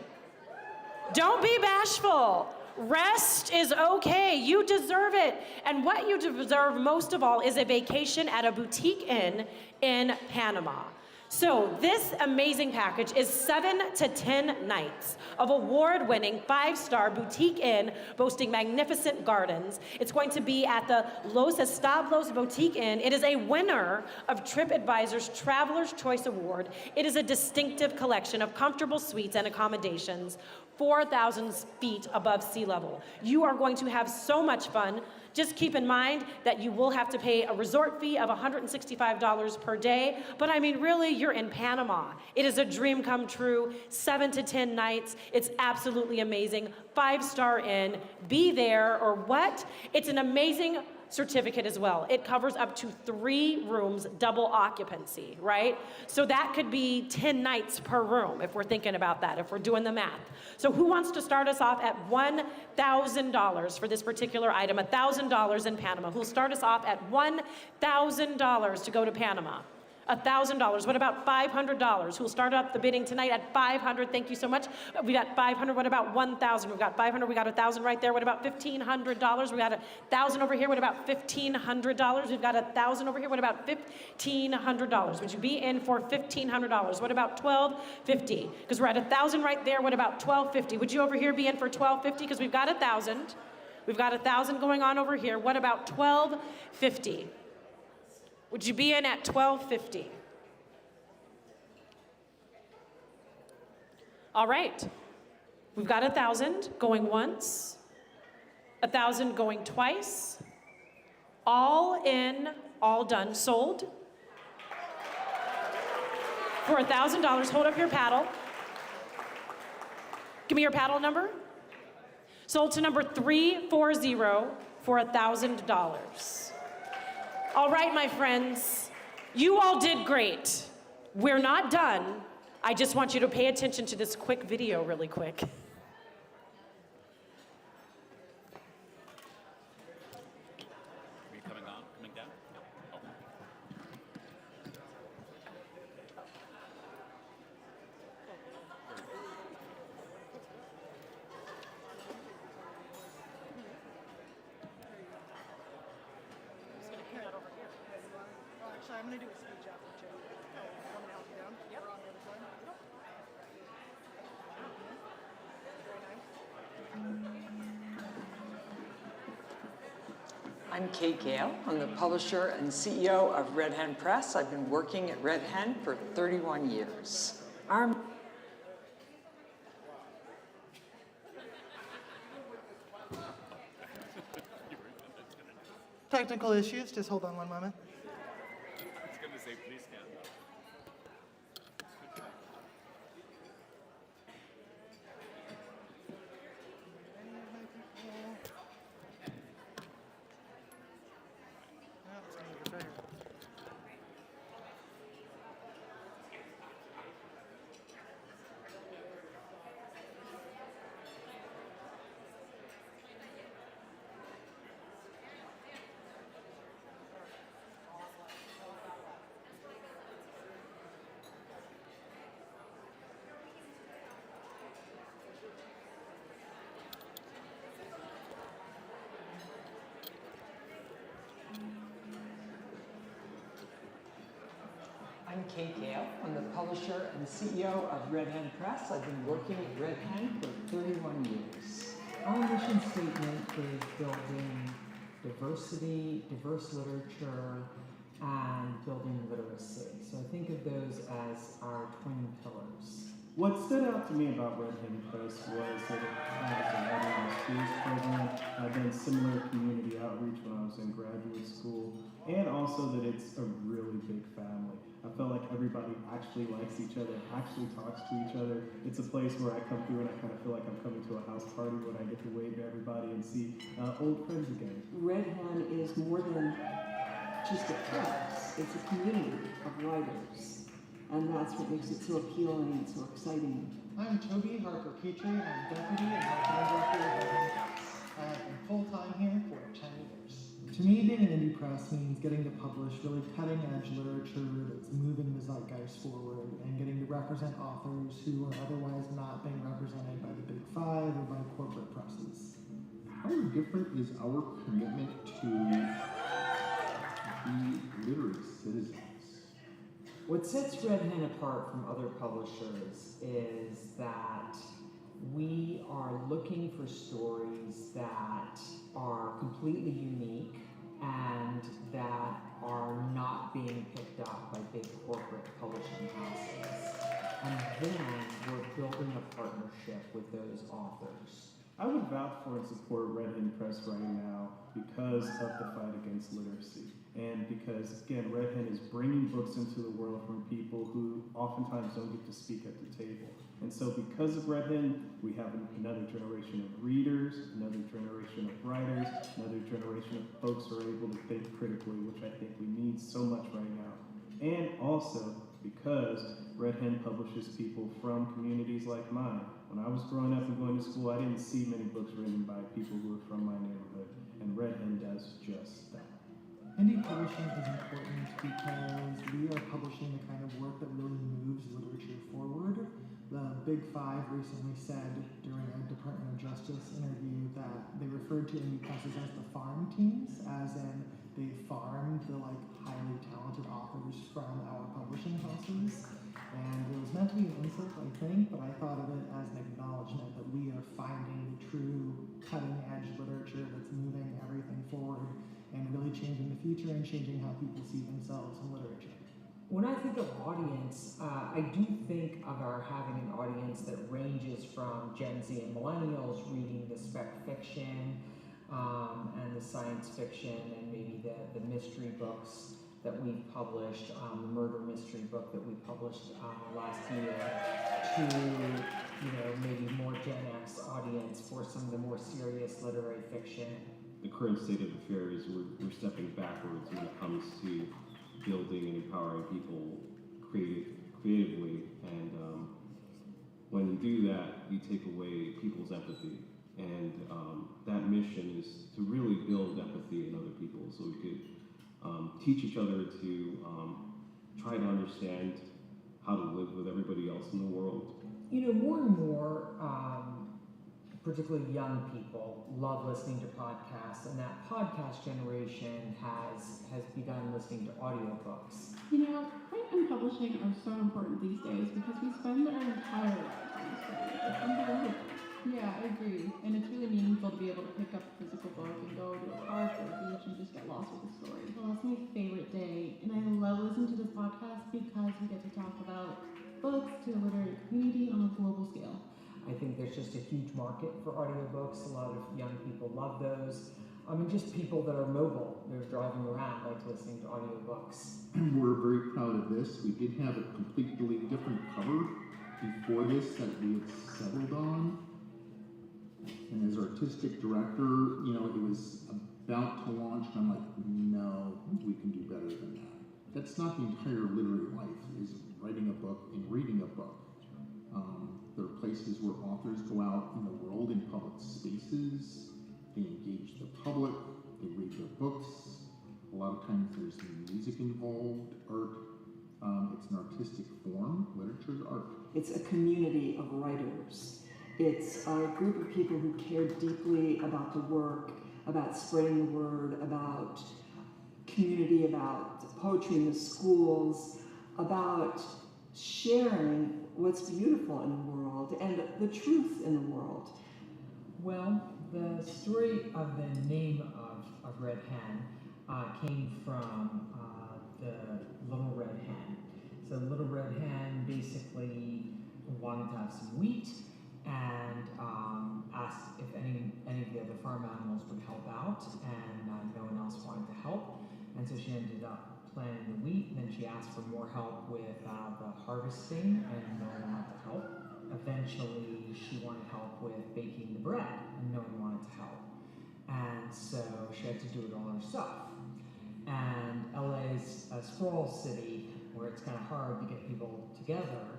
Don't be bashful. Rest is okay, you deserve it. And what you deserve most of all is a vacation at a boutique inn in Panama. So this amazing package is 7 to 10 nights of award-winning 5-star boutique inn boasting magnificent gardens. It's going to be at the Los Establos Boutique Inn. It is a winner of TripAdvisor's Traveler's Choice Award. It is a distinctive collection of comfortable suites and accommodations 4,000 feet above sea level. You are going to have so much fun. Just keep in mind that you will have to pay a resort fee of $165 per day, but I mean, really, you're in Panama. It is a dream come true, 7 to 10 nights. It's absolutely amazing. 5-star inn, be there or what? It's an amazing certificate as well. It covers up to 3 rooms, double occupancy, right? So that could be 10 nights per room if we're thinking about that, if we're doing the math. So who wants to start us off at $1,000 for this particular item, $1,000 in Panama? Who'll start us off at $1,000 to go to Panama? $1,000. What about $500? Who'll start up the bidding tonight at $500? Thank you so much. We got $500. What about $1,000? We've got $500. We got $1,000 right there. What about $1,500? We got $1,000 over here. What about $1,500? We've got $1,000 over here. What about $1,500? Would you be in for $1,500? What about $1,250? Because we're at $1,000 right there. What about $1,250? Would you over here be in for $1,250? Because we've got $1,000. We've got $1,000 going on over here. What about $1,250? Would you be in at $1,250? All right. We've got 1,000 going once, 1,000 going twice. All in, all done, sold. For $1,000, hold up your paddle. Give me your paddle number. Sold to number 340 for $1,000. All right, my friends, you all did great. We're not done. I just want you to pay attention to this quick video really quick. Are you coming on, coming down? No. Oh. Actually, I'm going to do a speech after too. Want me to help you down? Yep. We're on the other side. Very nice. I'm Kate Gale. I'm the publisher and CEO of Red Hen Press. I've been working at Red Hen for 31 years. Technical issues, just hold on one moment. I was going to say, please stand up. I'm Kate Gale. I'm the publisher and CEO of Red Hen Press. I've been working at Red Hen for 31 years. Our mission statement is building diversity, diverse literature, and building literacy. So I think of those as our twin pillars. What stood out to me about Red Hen Press was that it has a Writing Schools program. I've done similar community outreach when I was in graduate school, and also that it's a really big family. I felt like everybody actually likes each other, actually talks to each other. It's a place where I come through and I kind of feel like I'm coming to a house party when I get to wave to everybody and see old friends again. Red Hen is more than just a press, it's a community of writers. And that's what makes it so appealing and so exciting. I'm Toby Harper Petrie, and I'm Deputy and Marketing Director of Red Hen Press. I have been full-time here for 10 years. To me, being an indie press means getting to publish really cutting-edge literature that's moving the zeitgeist forward and getting to represent authors who are otherwise not being represented by the Big Five or by corporate presses. How different is our commitment to be literate citizens? What sets Red Hen apart from other publishers is that we are looking for stories that are completely unique and that are not being picked up by big corporate publishing houses. And then we're building a partnership with those authors. I would vouch for and support Red Hen Press right now because of the fight against literacy. And because, again, Red Hen is bringing books into the world from people who oftentimes don't get to speak at the table. And so because of Red Hen, we have another generation of readers, another generation of writers, another generation of folks who are able to think critically, which I think we need so much right now. And also because Red Hen publishes people from communities like mine. When I was growing up and going to school, I didn't see many books written by people who were from my neighborhood, and Red Hen does just that. Indie publishing is important because we are publishing the kind of work that really moves literature forward. The Big Five recently said during a Department of Justice interview that they referred to indie presses as the farm teams, as in they farm the highly talented authors from our publishing houses. And it was meant to be an insult, I think, but I thought of it as an acknowledgement that we are finding the true cutting-edge literature that's moving everything forward and really changing the future and changing how people see themselves in literature. When I think of audience, I do think of our having an audience that ranges from Gen Z and millennials reading the spec fiction and the science fiction and maybe the mystery books that we've published, the murder mystery book that we published last year, to maybe more Gen X audience for some of the more serious literary fiction. The current state of affairs, we're stepping backwards when it comes to building and empowering people creatively, and when you do that, you take away people's empathy, and that mission is to really build empathy in other people so we could teach each other to try to understand how to live with everybody else in the world. More and more, particularly young people, love listening to podcasts, and that podcast generation has begun listening to audiobooks. Print and publishing are so important these days because we spend our entire lives on the screen. It's unbelievable. Yeah, I agree. And it's really meaningful to be able to pick up a physical book and go to a park or a beach and just get lost with the story. Well, that's my favorite day. And I love listening to this podcast because we get to talk about books to the literary community on a global scale. I think there's just a huge market for audiobooks. A lot of young people love those. And just people that are mobile, they're driving around, like listening to audiobooks. We're very proud of this. We did have a completely different cover before this that we had settled on. And as artistic director, it was about to launch, and I'm like, no, we can do better than that. That's not the entire literary life, is writing a book and reading a book. There are places where authors go out in the world in public spaces, they engage the public, they read their books. A lot of times there's music involved, art. It's an artistic form. Literature is art. It's a community of writers. It's a group of people who care deeply about the work, about spreading the word, about community, about poetry in the schools. about sharing what's beautiful in the world and the truth in the world. Well, the story of the name of Red Hen came from the Little Red Hen. So Little Red Hen basically wanted to have some wheat and asked if any of the other farm animals would help out, and no one else wanted to help. And so she ended up planting the wheat, and then she asked for more help with the harvesting, and no one wanted to help. Eventually, she wanted help with baking the bread, and no one wanted to help. And so she had to do it all herself. And LA's a sprawl city where it's kind of hard to get people together.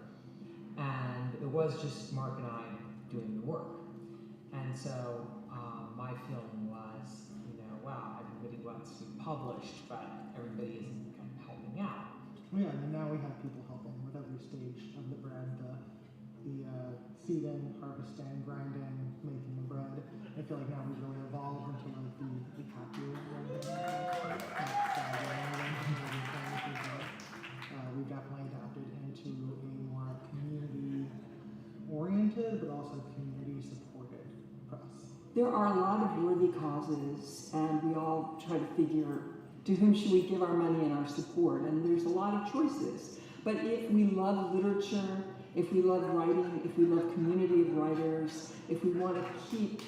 And it was just Mark and I doing the work. And so my feeling was, wow, everybody wants to be published, but everybody isn't kind of helping out. Yeah, and now we have people helping with every stage of the bread, the seeding, harvesting, grinding, making the bread. I feel like now we've really evolved into like the happier grinding. We've definitely adapted into a more community-oriented, but also community-supported press. There are a lot of worthy causes, and we all try to figure, to whom should we give our money and our support? And there's a lot of choices. But if we love literature, if we love writing, if we love community of writers, if we want to keep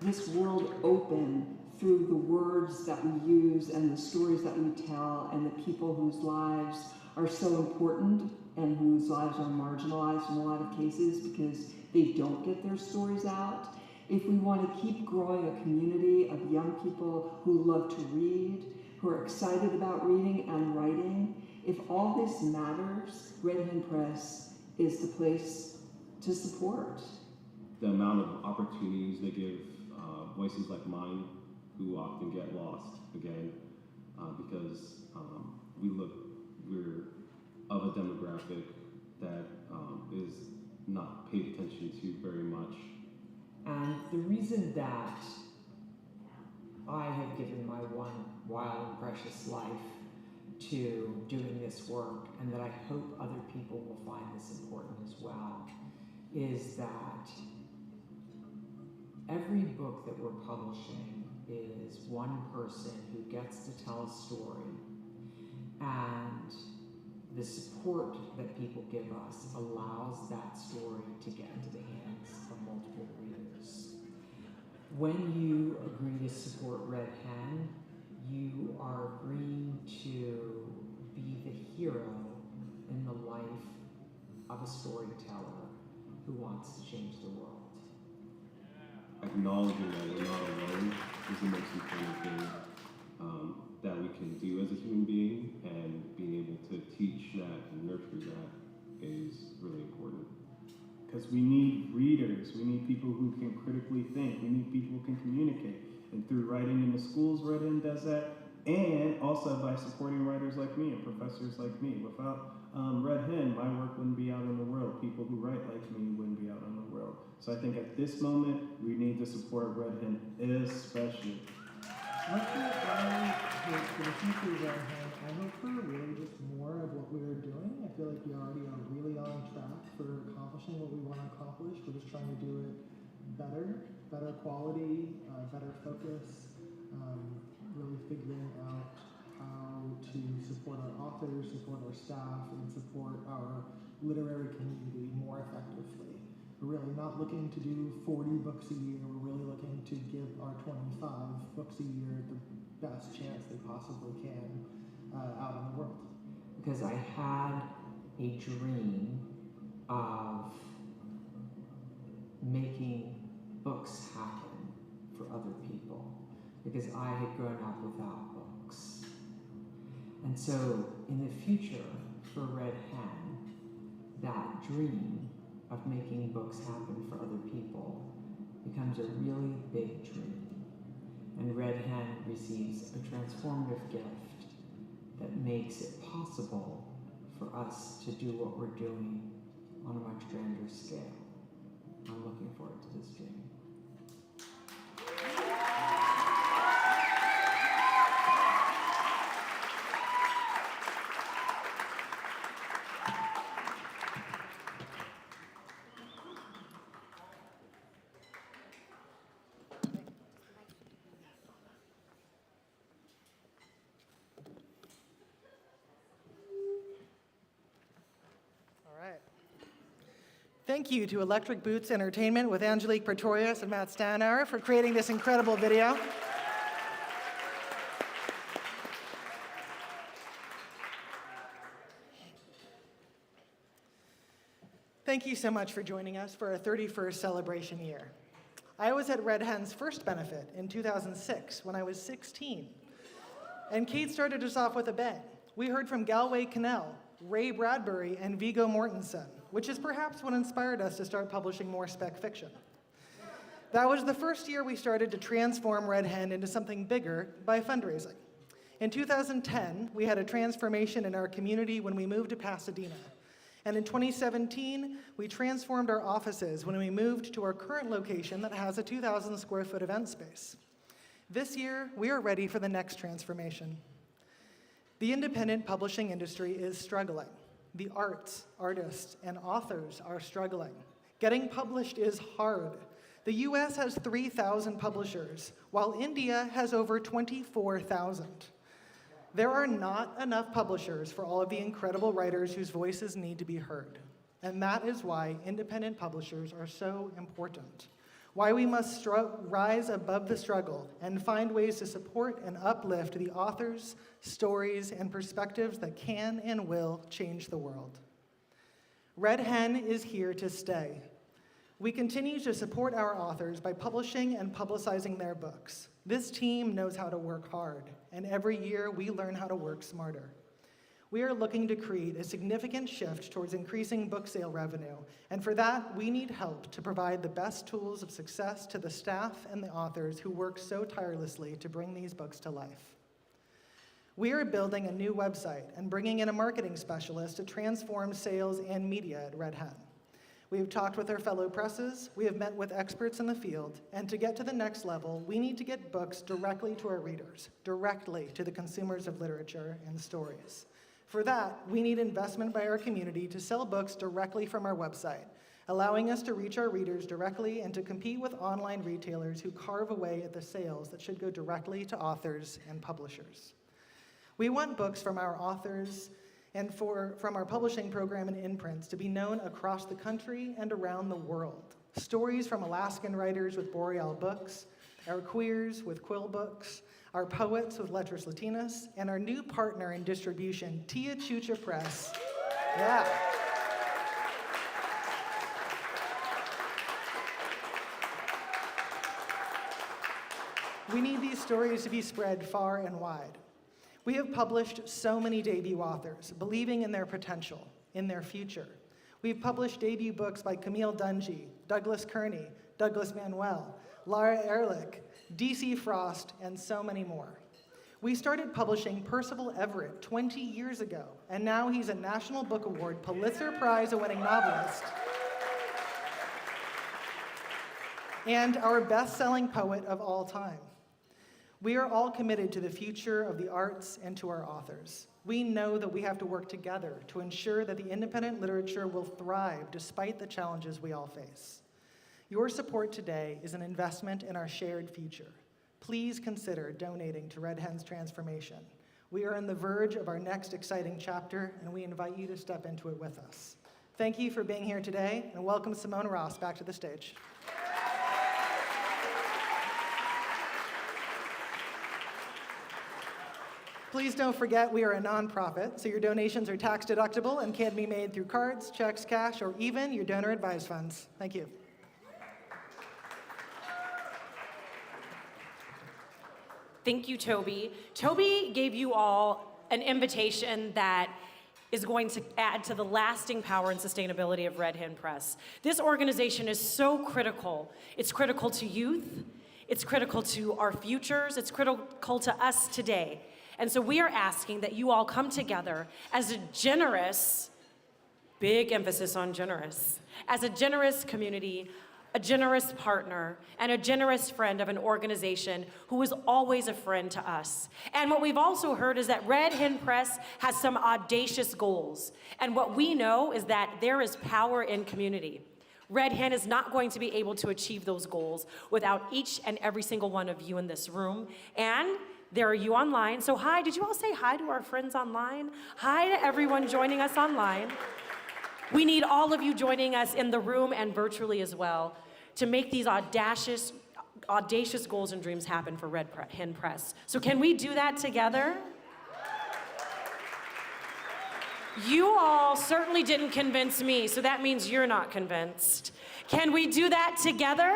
this world open through the words that we use and the stories that we tell and the people whose lives are so important and whose lives are marginalized in a lot of cases because they don't get their stories out, if we want to keep growing a community of young people who love to read, who are excited about reading and writing, if all this matters, Red Hen Press is the place to support. The amount of opportunities they give voices like mine who often get lost again because we're of a demographic that is not paid attention to very much. And the reason that I have given my one wild and precious life to doing this work, and that I hope other people will find this important as well, is that every book that we're publishing is one person who gets to tell a story, and the support that people give us allows that story to get into the hands of multiple readers. When you agree to support Red Hen, you are agreeing to be the hero in the life of a storyteller who wants to change the world. Acknowledging that we're not alone is the most important thing that we can do as a human being, and being able to teach that and nurture that is really important. Because we need readers, we need people who can critically think, we need people who can communicate. And through writing in the schools, Red Hen does that, and also by supporting writers like me and professors like me. Without Red Hen, my work wouldn't be out in the world. People who write like me wouldn't be out in the world. So I think at this moment, we need to support Red Hen, especially. What's your for the future of Red Hen? I hope for really just more of what we are doing. I feel like we already are really on track for accomplishing what we want to accomplish. We're just trying to do it better quality, better focus, really figuring out how to support our authors, support our staff, and support our literary community more effectively. We're really not looking to do 40 books a year. We're really looking to give our 25 books a year the best chance they possibly can out in the world. Because I had a dream of making books happen for other people, because I had grown up without books. And so in the future, for Red Hen, that dream of making books happen for other people becomes a really big dream. And Red Hen receives a transformative gift that makes it possible for us to do what we're doing on a much grander scale. I'm looking forward to this dream. Thank you to Electric Boots Entertainment with Angelique Pretorius and Matt Steinauer for creating this incredible video. Thank you so much for joining us for our 31st celebration year. I was at Red Hen's first benefit in 2006 when I was 16. And Kate started us off with a bang. We heard from Galway Cannell, Ray Bradbury, and Viggo Mortensen, which is perhaps what inspired us to start publishing more spec fiction. That was the first year we started to transform Red Hen into something bigger by fundraising. In 2010, we had a transformation in our community when we moved to Pasadena. And in 2017, we transformed our offices when we moved to our current location that has a 2,000 square foot event space. This year, we are ready for the next transformation. The independent publishing industry is struggling. The arts, artists, and authors are struggling. Getting published is hard. The US has 3,000 publishers, while India has over 24,000. There are not enough publishers for all of the incredible writers whose voices need to be heard. And that is why independent publishers are so important. Why we must rise above the struggle and find ways to support and uplift the authors, stories, and perspectives that can and will change the world. Red Hen is here to stay. We continue to support our authors by publishing and publicizing their books. This team knows how to work hard, and every year we learn how to work smarter. We are looking to create a significant shift towards increasing book sale revenue, and for that, we need help to provide the best tools of success to the staff and the authors who work so tirelessly to bring these books to life. We are building a new website and bringing in a marketing specialist to transform sales and media at Red Hen. We have talked with our fellow presses, we have met with experts in the field, and to get to the next level, we need to get books directly to our readers, directly to the consumers of literature and stories. For that, we need investment by our community to sell books directly from our website, allowing us to reach our readers directly and to compete with online retailers who carve away at the sales that should go directly to authors and publishers. We want books from our authors and from our publishing program and imprints to be known across the country and around the world. Stories from Alaskan writers with Boreal Books, our queers with Quill Books, our poets with Letras Latinas, and our new partner in distribution, Tia Chucha Press. Yeah. We need these stories to be spread far and wide. We have published so many debut authors, believing in their potential, in their future. We've published debut books by Camille Dungy, Douglas Kearney, Douglas Manuel, Lara Ehrlich, D.C. Frost, and so many more. We started publishing Percival Everett 20 years ago, and now he's a National Book Award Pulitzer Prize-winning novelist and our best-selling poet of all time. We are all committed to the future of the arts and to our authors. We know that we have to work together to ensure that the independent literature will thrive despite the challenges we all face. Your support today is an investment in our shared future. Please consider donating to Red Hen's transformation. We are on the verge of our next exciting chapter, and we invite you to step into it with us. Thank you for being here today, and welcome Simona Ross back to the stage. Please don't forget we are a nonprofit, so your donations are tax deductible and can be made through cards, checks, cash, or even your donor advised funds. Thank you. Thank you, Toby. Toby gave you all an invitation that is going to add to the lasting power and sustainability of Red Hen Press. This organization is so critical. It's critical to youth, it's critical to our futures, it's critical to us today. And so we are asking that you all come together as a generous, big emphasis on generous, as a generous community, a generous partner, and a generous friend of an organization who is always a friend to us. And what we've also heard is that Red Hen Press has some audacious goals. And what we know is that there is power in community. Red Hen is not going to be able to achieve those goals without each and every single one of you in this room. And there are you online. So hi, did you all say hi to our friends online? Hi to everyone joining us online. We need all of you joining us in the room and virtually as well to make these audacious goals and dreams happen for Red Hen Press. So can we do that together? You all certainly didn't convince me, so that means you're not convinced. Can we do that together?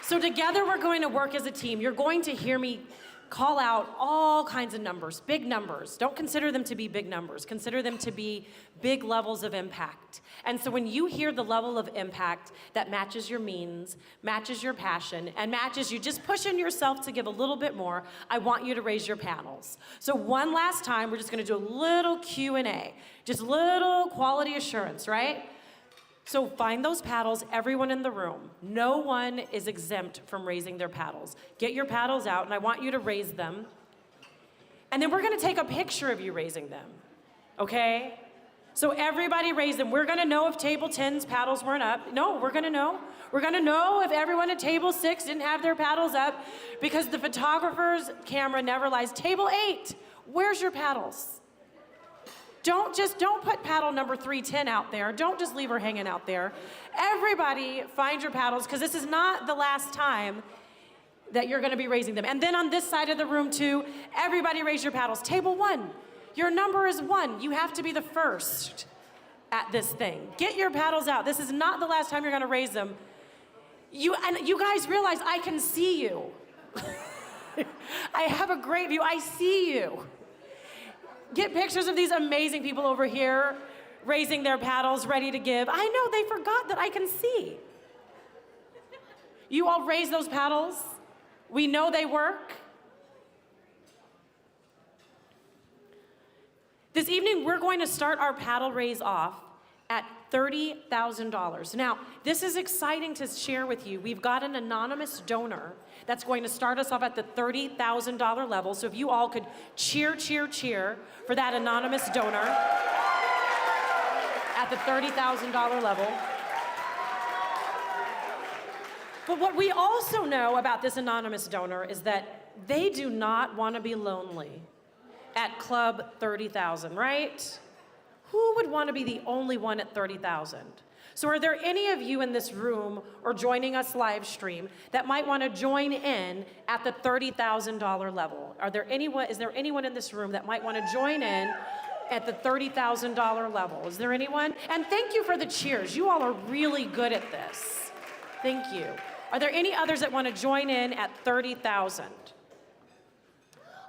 So together we're going to work as a team. You're going to hear me call out all kinds of numbers, big numbers. Don't consider them to be big numbers. Consider them to be big levels of impact. And so when you hear the level of impact that matches your means, matches your passion, and matches you just pushing yourself to give a little bit more, I want you to raise your panels. So one last time, we're just gonna do a little Q&A, just little quality assurance, right? So find those paddles, everyone in the room. No one is exempt from raising their paddles. Get your paddles out, and I want you to raise them. And then we're gonna take a picture of you raising them, okay? So everybody raise them. We're gonna know if table 10's paddles weren't up. No, we're gonna know. We're gonna know if everyone at table 6 didn't have their paddles up because the photographer's camera never lies. Table 8, where's your paddles? Don't put paddle number 310 out there. Don't just leave her hanging out there. Everybody find your paddles, because this is not the last time that you're gonna be raising them. And then on this side of the room too, everybody raise your paddles. Table 1, your number is 1. You have to be the first at this thing. Get your paddles out. This is not the last time you're gonna raise them. You guys realize I can see you. I have a great view, I see you. Get pictures of these amazing people over here raising their paddles, ready to give. I know, they forgot that I can see. You all raise those paddles. We know they work. This evening, we're going to start our paddle raise off at $30,000. Now, this is exciting to share with you. We've got an anonymous donor that's going to start us off at the $30,000 level. So if you all could cheer, cheer, cheer for that anonymous donor at the $30,000 level. But what we also know about this anonymous donor is that they do not want to be lonely at Club 30,000, right? Who would want to be the only one at 30,000? So are there any of you in this room or joining us live stream that might want to join in at the $30,000 level? Is there anyone in this room that might want to join in at the $30,000 level? Is there anyone? And thank you for the cheers. You all are really good at this. Thank you. Are there any others that want to join in at 30,000?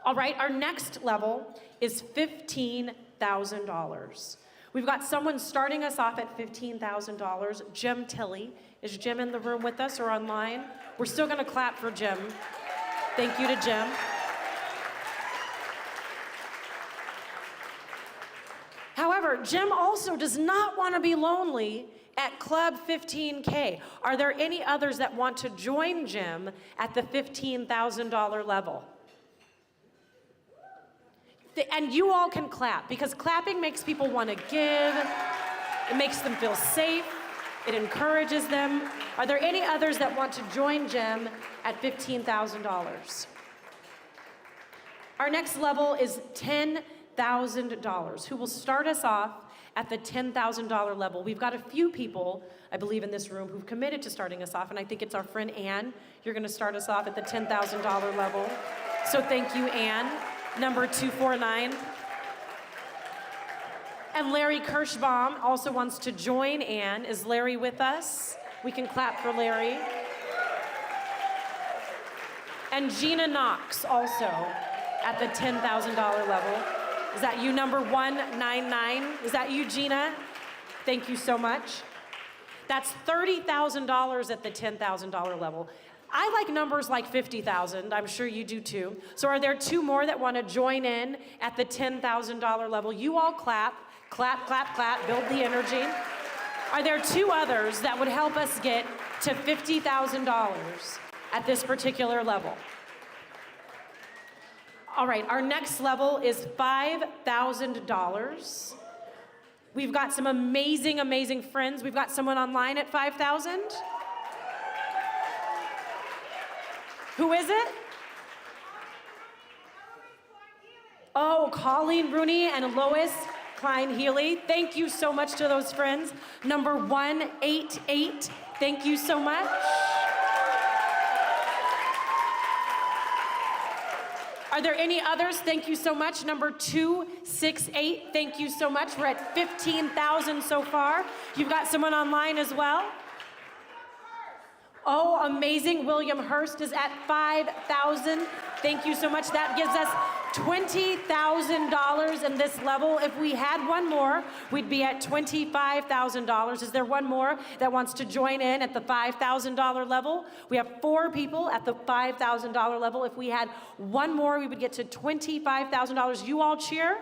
All right, our next level is $15,000. We've got someone starting us off at $15,000, Jim Tilley. Is Jim in the room with us or online? We're still gonna clap for Jim. Thank you to Jim. However, Jim also does not wanna be lonely at Club 15K. Are there any others that want to join Jim at the $15,000 level? And you all can clap, because clapping makes people want to give. It makes them feel safe. It encourages them. Are there any others that want to join Jim at $15,000? Our next level is $10,000. Who will start us off at the $10,000 level? We've got a few people, I believe, in this room who've committed to starting us off, and I think it's our friend Ann. You're going to start us off at the $10,000 level. So thank you, Ann. Number 249. And Larry Kirschbaum also wants to join Ann. Is Larry with us? We can clap for Larry. And Gina Knox also at the $10,000 level. Is that you, number 199? Is that you, Gina? Thank you so much. That's $30,000 at the $10,000 level. I like numbers like 50,000. I'm sure you do too. So are there two more that want to join in at the $10,000 level? You all clap, clap, clap, clap, build the energy. Are there two others that would help us get to $50,000 at this particular level? All right, our next level is $5,000. We've got some amazing, amazing friends. We've got someone online at 5,000. Who is it? Oh, Colleen Rooney and Lois Klein Healy. Thank you so much to those friends. Number 188. Thank you so much. Are there any others? Thank you so much. Number 268. Thank you so much. We're at 15,000 so far. You've got someone online as well. Oh, amazing. William Hurst is at 5,000. Thank you so much. That gives us $20,000 in this level. If we had one more, we'd be at $25,000. Is there one more that wants to join in at the $5,000 level? We have 4 people at the $5,000 level. If we had one more, we would get to $25,000. You all cheer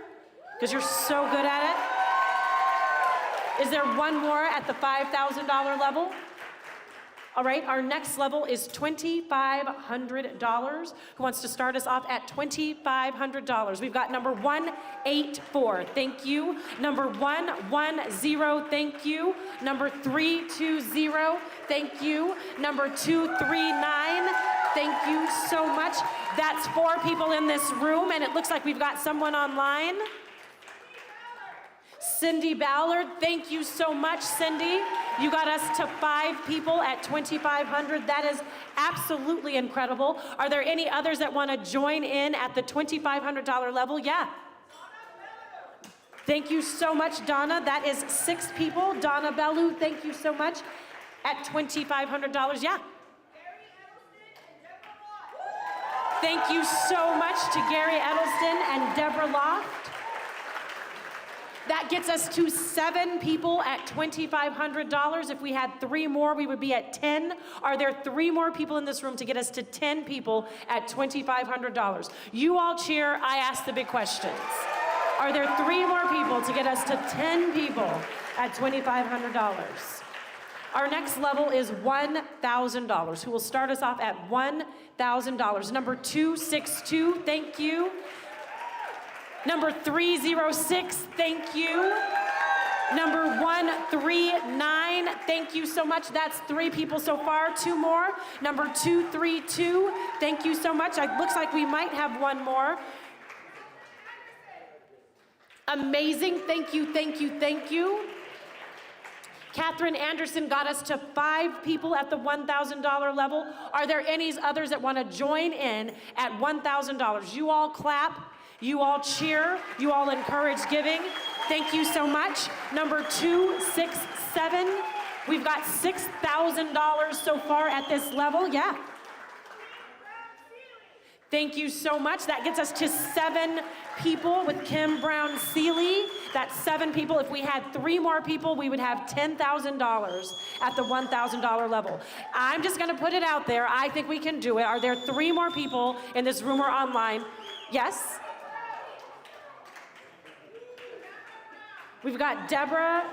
because you're so good at it. Is there one more at the $5,000 level? All right, our next level is $2,500. Who wants to start us off at $2,500? We've got number 184, thank you. Number 110, thank you. Number 320, thank you. Number 239, thank you so much. That's 4 people in this room, and it looks like we've got someone online. Cindy Ballard, thank you so much, Cindy. You got us to 5 people at $2,500. That is absolutely incredible. Are there any others that want to join in at the $2,500 level? Yeah. Thank you so much, Donna. That is 6 people. Donna Bellew, thank you so much at $2,500. Yeah. Thank you so much to Gary Edelston and Deborah Loft. That gets us to 7 people at $2,500. If we had 3 more, we would be at 10. Are there 3 more people in this room to get us to 10 people at $2,500? You all cheer, I ask the big questions. Are there 3 more people to get us to 10 people at $2,500? Our next level is $1,000. Who will start us off at $1,000? Number 262, thank you. Number 306, thank you. Number 139, thank you so much. That's 3 people so far, 2 more. Number 232, thank you so much. It looks like we might have one more. Amazing, thank you, thank you, thank you. Catherine Anderson got us to 5 people at the $1,000 level. Are there any others that want to join in at $1,000? You all clap. You all cheer, you all encourage giving. Thank you so much. Number 267, we've got $6,000 so far at this level, yeah. Thank you so much. That gets us to 7 people with Kim Brown Seeley. That's 7 people. If we had 3 more people, we would have $10,000 at the $1,000 level. I'm just gonna put it out there. I think we can do it. Are there 3 more people in this room or online? Yes? We've got Deborah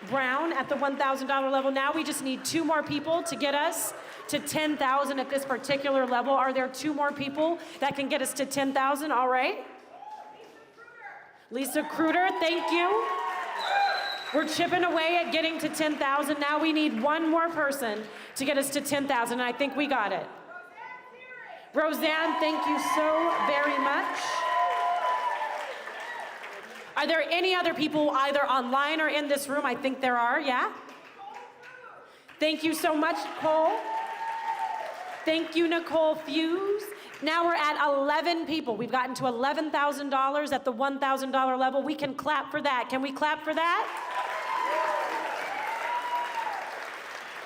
Brown at the $1,000 level. Now we just need 2 more people to get us to 10,000 at this particular level. Are there 2 more people that can get us to 10,000? All right. Lisa Kruder, thank you. We're chipping away at getting to 10,000. Now we need 1 more person to get us to 10,000, and I think we got it. Roseanne, thank you so very much. Are there any other people either online or in this room? I think there are, yeah? Thank you so much, Nicole. Thank you, Nicole Fuse. Now we're at 11 people. We've gotten to $11,000 at the $1,000 level. We can clap for that. Can we clap for that?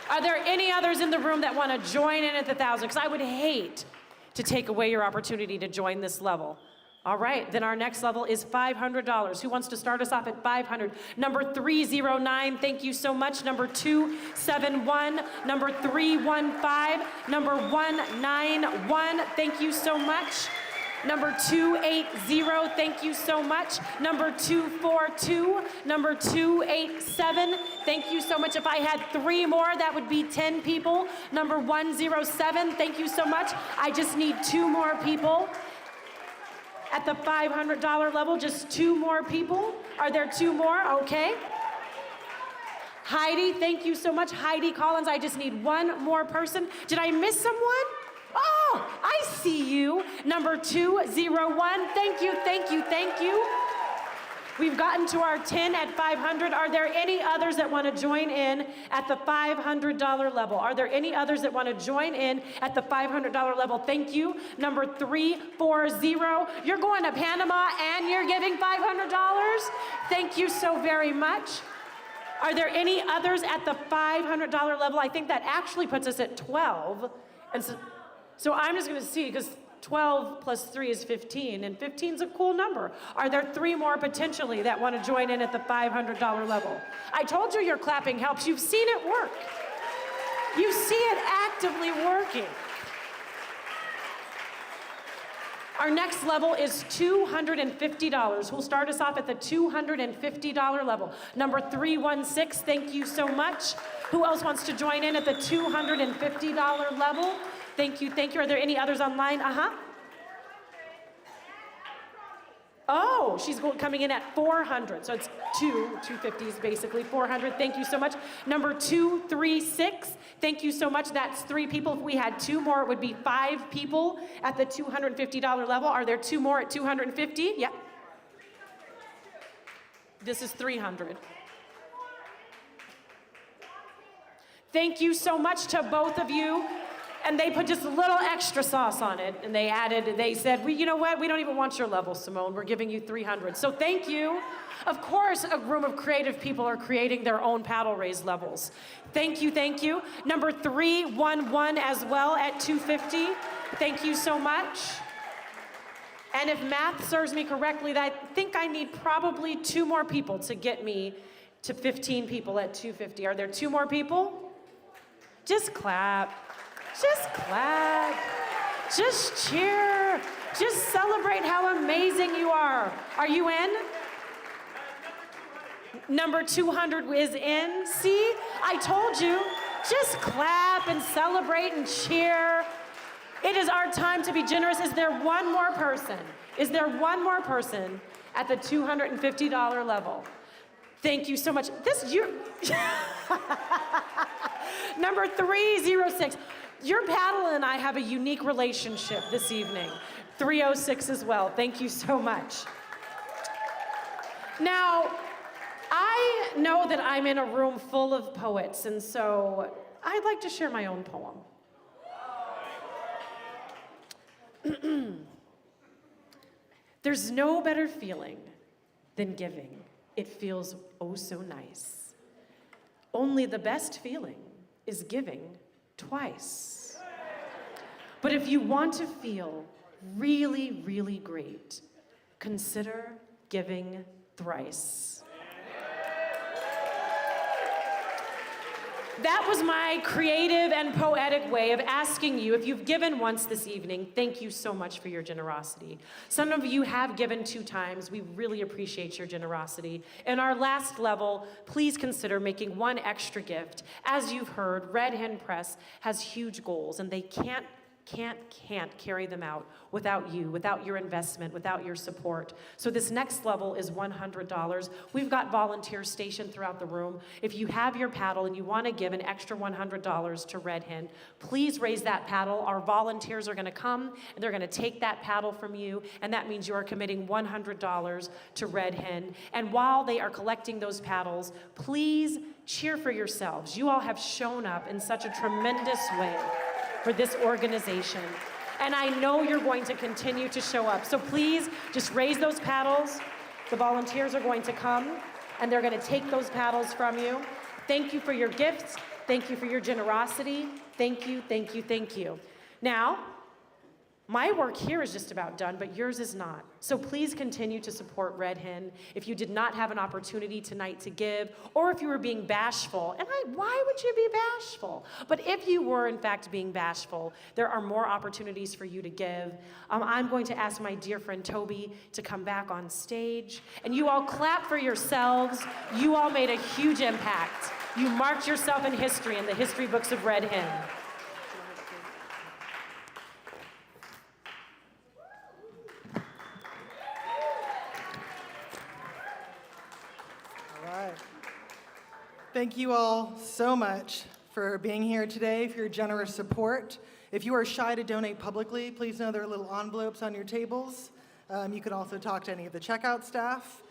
Are there any others in the room that want to join in at the 1,000? Because I would hate to take away your opportunity to join this level. All right, then our next level is $500. Who wants to start us off at $500? Number 309, thank you so much. Number 271, number 315, number 191, thank you so much. Number 280, thank you so much. Number 242, number 287, thank you so much. If I had 3 more, that would be 10 people. Number 107, thank you so much. I just need 2 more people. At the $500 level, just 2 more people. Are there 2 more? Okay. Heidi, thank you so much. Heidi Collins, I just need 1 more person. Did I miss someone? Oh, I see you. Number 201, thank you, thank you, thank you. We've gotten to our 10 at 500. Are there any others that want to join in at the $500 level? Are there any others that want to join in at the $500 level? Thank you. Number 340, you're going to Panama and you're giving $500. Thank you so very much. Are there any others at the $500 level? I think that actually puts us at 12. And so I'm just going to see, because 12 plus 3 is 15, and 15 is a cool number. Are there 3 more potentially that want to join in at the $500 level? I told you your clapping helps. You've seen it work. You see it actively working. Our next level is $250. Who'll start us off at the $250 level? Number 316, thank you so much. Who else wants to join in at the $250 level? Thank you, thank you. Are there any others online? Oh, she's coming in at 400. So it's 250s basically, 400. Thank you so much. Number 236, thank you so much. That's 3 people. If we had 2 more, it would be 5 people at the $250 level. Are there 2 more at 250? Yeah. This is 300. Thank you so much to both of you. And they put just a little extra sauce on it, and they said, you know what, we don't even want your level, Simone. We're giving you 300. So thank you. Of course, a room of creative people are creating their own paddle raise levels. Thank you, thank you. Number 311 as well at 250. Thank you so much. And if math serves me correctly, I think I need probably 2 more people to get me to 15 people at 250. Are there 2 more people? Just clap. Just clap, just cheer, just celebrate how amazing you are. Are you in? Number 200 is in. See, I told you, just clap and celebrate and cheer. It is our time to be generous. Is there one more person? Is there one more person at the $250 level? Thank you so much. Number 306. Your paddle and I have a unique relationship this evening. 306 as well. Thank you so much. Now, I know that I'm in a room full of poets, and so I'd like to share my own poem. There's no better feeling than giving. It feels oh so nice. Only the best feeling is giving twice. But if you want to feel really, really great, consider giving thrice. That was my creative and poetic way of asking you, if you've given once this evening, thank you so much for your generosity. Some of you have given 2 times. We really appreciate your generosity. In our last level, please consider making 1 extra gift. As you've heard, Red Hen Press has huge goals, and they can't carry them out without you, without your investment, without your support. So this next level is $100. We've got volunteers stationed throughout the room. If you have your paddle and you want to give an extra $100 to Red Hen, please raise that paddle. Our volunteers are going to come and they're going to take that paddle from you, and that means you are committing $100 to Red Hen. And while they are collecting those paddles, please cheer for yourselves. You all have shown up in such a tremendous way for this organization. And I know you're going to continue to show up. So please just raise those paddles. The volunteers are going to come and they're going to take those paddles from you. Thank you for your gifts. Thank you for your generosity. Thank you, thank you, thank you. Now, my work here is just about done, but yours is not. So please continue to support Red Hen. If you did not have an opportunity tonight to give, or if you were being bashful, and why would you be bashful? But if you were in fact being bashful, there are more opportunities for you to give. I'm going to ask my dear friend Toby to come back on stage, and you all clap for yourselves. You all made a huge impact. You marked yourself in history in the history books of Red Hen. Thank you all so much for being here today, for your generous support. If you are shy to donate publicly, please know there are little envelopes on your tables. You can also talk to any of the checkout staff.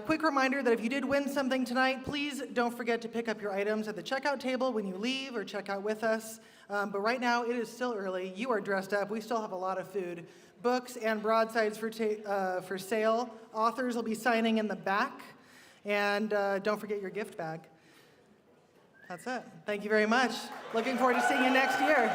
Quick reminder that if you did win something tonight, please don't forget to pick up your items at the checkout table when you leave or check out with us. But right now, it is still early. You are dressed up. We still have a lot of food. Books and broadsides for sale. Authors will be signing in the back. And don't forget your gift bag. That's it. Thank you very much. Looking forward to seeing you next year.